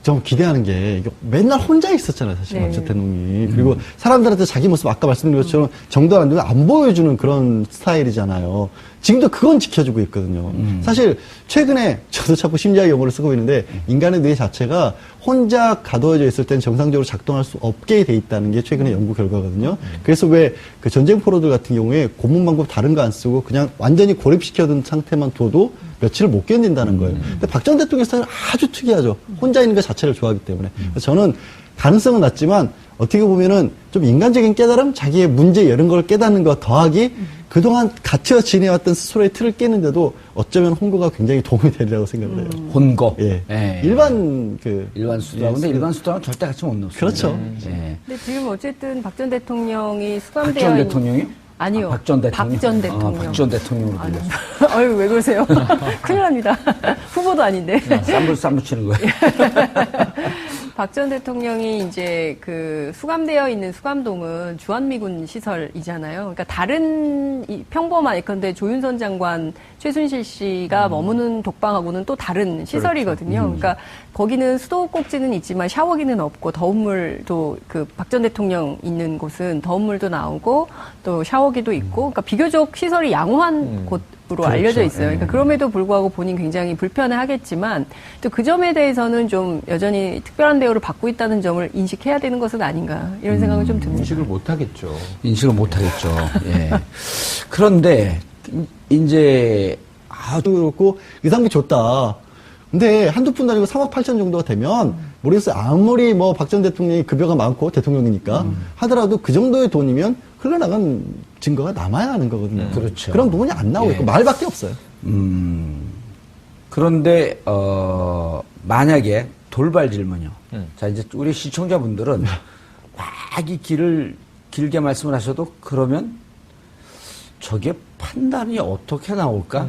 좀 기대하는 게 이게 맨날 혼자 있었잖아요, 사실 박 전 대통령이. 그리고 사람들한테 자기 모습 아까 말씀드린 것처럼 정도 안 보여주는 그런 스타일이잖아요. 지금도 그건 지켜주고 있거든요. 사실 최근에 저도 자꾸 심리학 용어를 쓰고 있는데 인간의 뇌 자체가 혼자 가둬져 있을 땐 정상적으로 작동할 수 없게 돼 있다는 게 최근의 연구 결과거든요. 그래서 왜 그 전쟁 포로들 같은 경우에 고문 방법 다른 거 안 쓰고 그냥 완전히 고립시켜둔 상태만 둬도 며칠을 못 견딘다는 거예요. 근데 박 전 대통령 스타일은 아주 특이하죠. 혼자 있는 것 자체를 좋아하기 때문에. 그래서 저는 가능성은 낮지만 어떻게 보면은 좀 인간적인 깨달음, 자기의 문제 이런 걸 깨닫는 것 더하기 그동안 갇혀 지내왔던 스스로의 틀을 깨는데도 어쩌면 홍보가 굉장히 도움이 되리라고 생각을 해요. 혼고. 예. 예. 일반 수도하고 근데 일반 수도하고 절대 같이 못 넣었어요. 그렇죠. 예. 근데 지금 어쨌든 박 전 대통령이 수감되어 박 전 있는 대통령이요? 아니요. 박 전 대통령. 박 전 대통령. 박 전 대통령으로 들렸어요. 아유, 왜 그러세요? 큰일 납니다. 후보도 아닌데. 쌈부 치는 거예요. 박 전 대통령이 이제 그 수감되어 있는 수감동은 주한미군 시설이잖아요. 그러니까 다른 평범한 예컨대 조윤선 장관, 최순실 씨가 머무는 독방하고는 또 다른 시설이거든요. 그러니까 거기는 수도꼭지는 있지만 샤워기는 없고 더운 물도 그 박 전 대통령 있는 곳은 더운 물도 나오고 또 샤워기도 있고 그러니까 비교적 시설이 양호한 곳으로 알려져 있어요. 그러니까 그럼에도 불구하고 본인 굉장히 불편해하겠지만 또 그 점에 대해서는 좀 여전히 특별한 대우를 받고 있다는 점을 인식해야 되는 것은 아닌가 이런 생각은 좀 듭니다. 인식을 못 하겠죠. 인식을 못 하겠죠. 예. 그런데 이제 그렇고 의상비 줬다. 근데 한두 푼도 아니고 3억 8천 정도가 되면 모르겠어요. 아무리 뭐 박 전 대통령이 급여가 많고 대통령이니까 하더라도 그 정도의 돈이면 흘러나간 증거가 남아야 하는 거거든요. 그렇죠. 그런 부분이 안 나오고 있고 말밖에 없어요. 그런데 만약에 돌발 질문이요. 자 이제 우리 시청자분들은 막 이 길을 길게 말씀을 하셔도 그러면 저게 판단이 어떻게 나올까?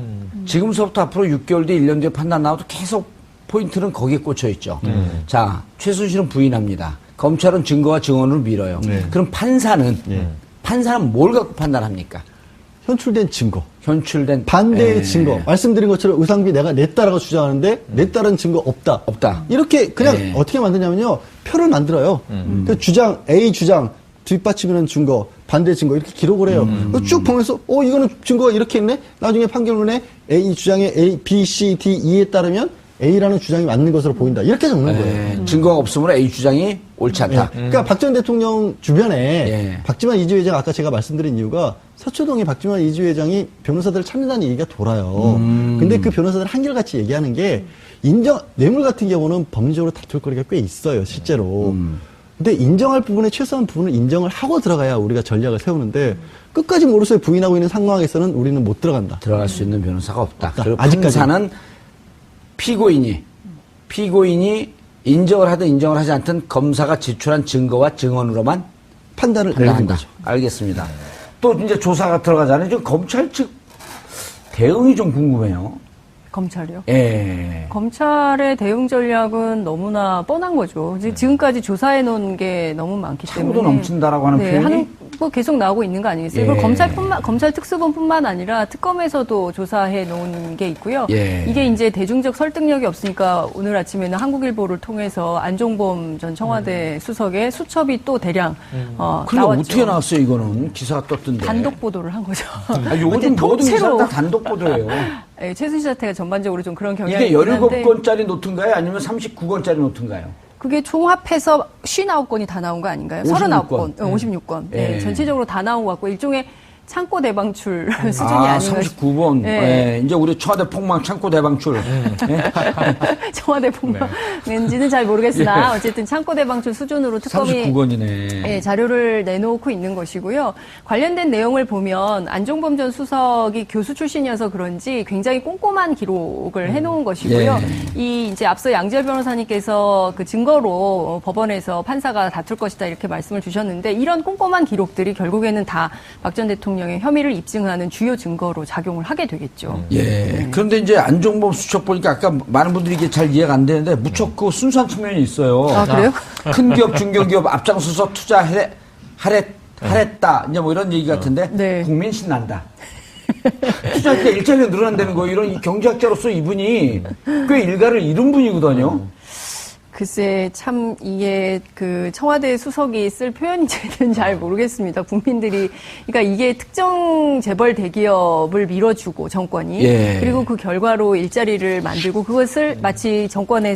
지금서부터 앞으로 6개월 뒤, 1년 뒤에 판단 나와도 계속 포인트는 거기에 꽂혀 있죠. 자, 최순실은 부인합니다. 검찰은 증거와 증언을 밀어요. 그럼 판사는 뭘 갖고 판단합니까? 현출된 증거. 현출된 반대의 증거. 말씀드린 것처럼 의상비 내가 냈다라고 주장하는데 냈다는 증거 없다. 없다. 이렇게 그냥 어떻게 만드냐면요. 표를 만들어요. 그 주장, A 주장, 뒷받침이라는 증거, 반대 증거 이렇게 기록을 해요. 쭉 보면서 이거는 증거가 이렇게 있네. 나중에 판결문에 A 주장의 A, B, C, D, E에 따르면 A라는 주장이 맞는 것으로 보인다. 이렇게 적는 거예요. 증거가 없으면 A 주장이 옳지 않다. 그러니까 박 전 대통령 주변에 박지만 이주 회장 아까 제가 말씀드린 이유가 서초동에 박지만 이주 회장이 변호사들을 찾는다는 얘기가 돌아요. 근데 그 변호사들 한결같이 얘기하는 게 뇌물 같은 경우는 법률적으로 다툴 거리가 꽤 있어요, 실제로. 근데 인정할 부분에 최소한 부분을 인정을 하고 들어가야 우리가 전략을 세우는데 끝까지 모르쇠 부인하고 있는 상황에서는 우리는 못 들어간다. 들어갈 수 있는 변호사가 없다. 그리고 아직까지. 판사는 피고인이 인정을 하든 인정을 하지 않든 검사가 제출한 증거와 증언으로만 판단을 내리는 판단한다. 거죠. 알겠습니다. 또 이제 조사가 들어가잖아요. 지금 검찰 측 대응이 좀 궁금해요. 검찰이요? 예. 검찰의 대응 전략은 너무나 뻔한 거죠. 지금까지 조사해 놓은 게 너무 많기 때문에. 차고도 넘친다라고 하는 표현이? 뭐 계속 나오고 있는 거 아니겠어요? 예. 그리고 검찰 특수본뿐만 아니라 특검에서도 조사해 놓은 게 있고요. 예. 이게 이제 대중적 설득력이 없으니까 오늘 아침에는 한국일보를 통해서 안종범 전 청와대 수석의 수첩이 또 대량 근데 나왔죠. 어떻게 나왔어요, 이거는? 기사가 떴던데. 단독 보도를 한 거죠. 요즘 모든 기사는 다 단독 보도예요. 예, 최순실 사태가 전반적으로 좀 그런 경향이 이게 있긴 한데 17건짜리 노트인가요? 아니면 39건짜리 노트인가요? 그게 총합해서 59건이 다 나온 거 아닌가요? 56건. 56건. 예. 네, 전체적으로 다 나온 것 같고 일종의 창고 대방출 수준이 아닌가. 39번. 네. 예, 이제 우리 청와대 폭망 창고 대방출. 예. 청와대 폭망인지는 잘 모르겠으나 어쨌든 창고 대방출 수준으로 특검이 39건이네. 예, 자료를 내놓고 있는 것이고요. 관련된 내용을 보면 안종범 전 수석이 교수 출신이어서 그런지 굉장히 꼼꼼한 기록을 해놓은 것이고요. 이 이제 앞서 양지열 변호사님께서 그 증거로 법원에서 판사가 다툴 것이다 이렇게 말씀을 주셨는데 이런 꼼꼼한 기록들이 결국에는 다 박 전 대통령의 혐의를 입증하는 주요 증거로 작용을 하게 되겠죠. 예. 그런데 이제 안종범 수첩 보니까 아까 많은 분들이 이게 잘 이해가 안 되는데 무척 그 순수한 측면이 있어요. 아, 그래요? 큰 기업, 중견기업 앞장서서 하랬다. 이제 뭐 이런 얘기 같은데. 네. 국민 신난다. 투자할 때 일자리가 늘어난다는 거 이런 경제학자로서 이분이 꽤 일가를 이룬 분이거든요. 글쎄, 참, 이게 그 청와대 수석이 쓸 표현인지는 잘 모르겠습니다. 국민들이, 그러니까 이게 특정 재벌 대기업을 밀어주고 정권이. 예. 그리고 그 결과로 일자리를 만들고 그것을 마치 정권의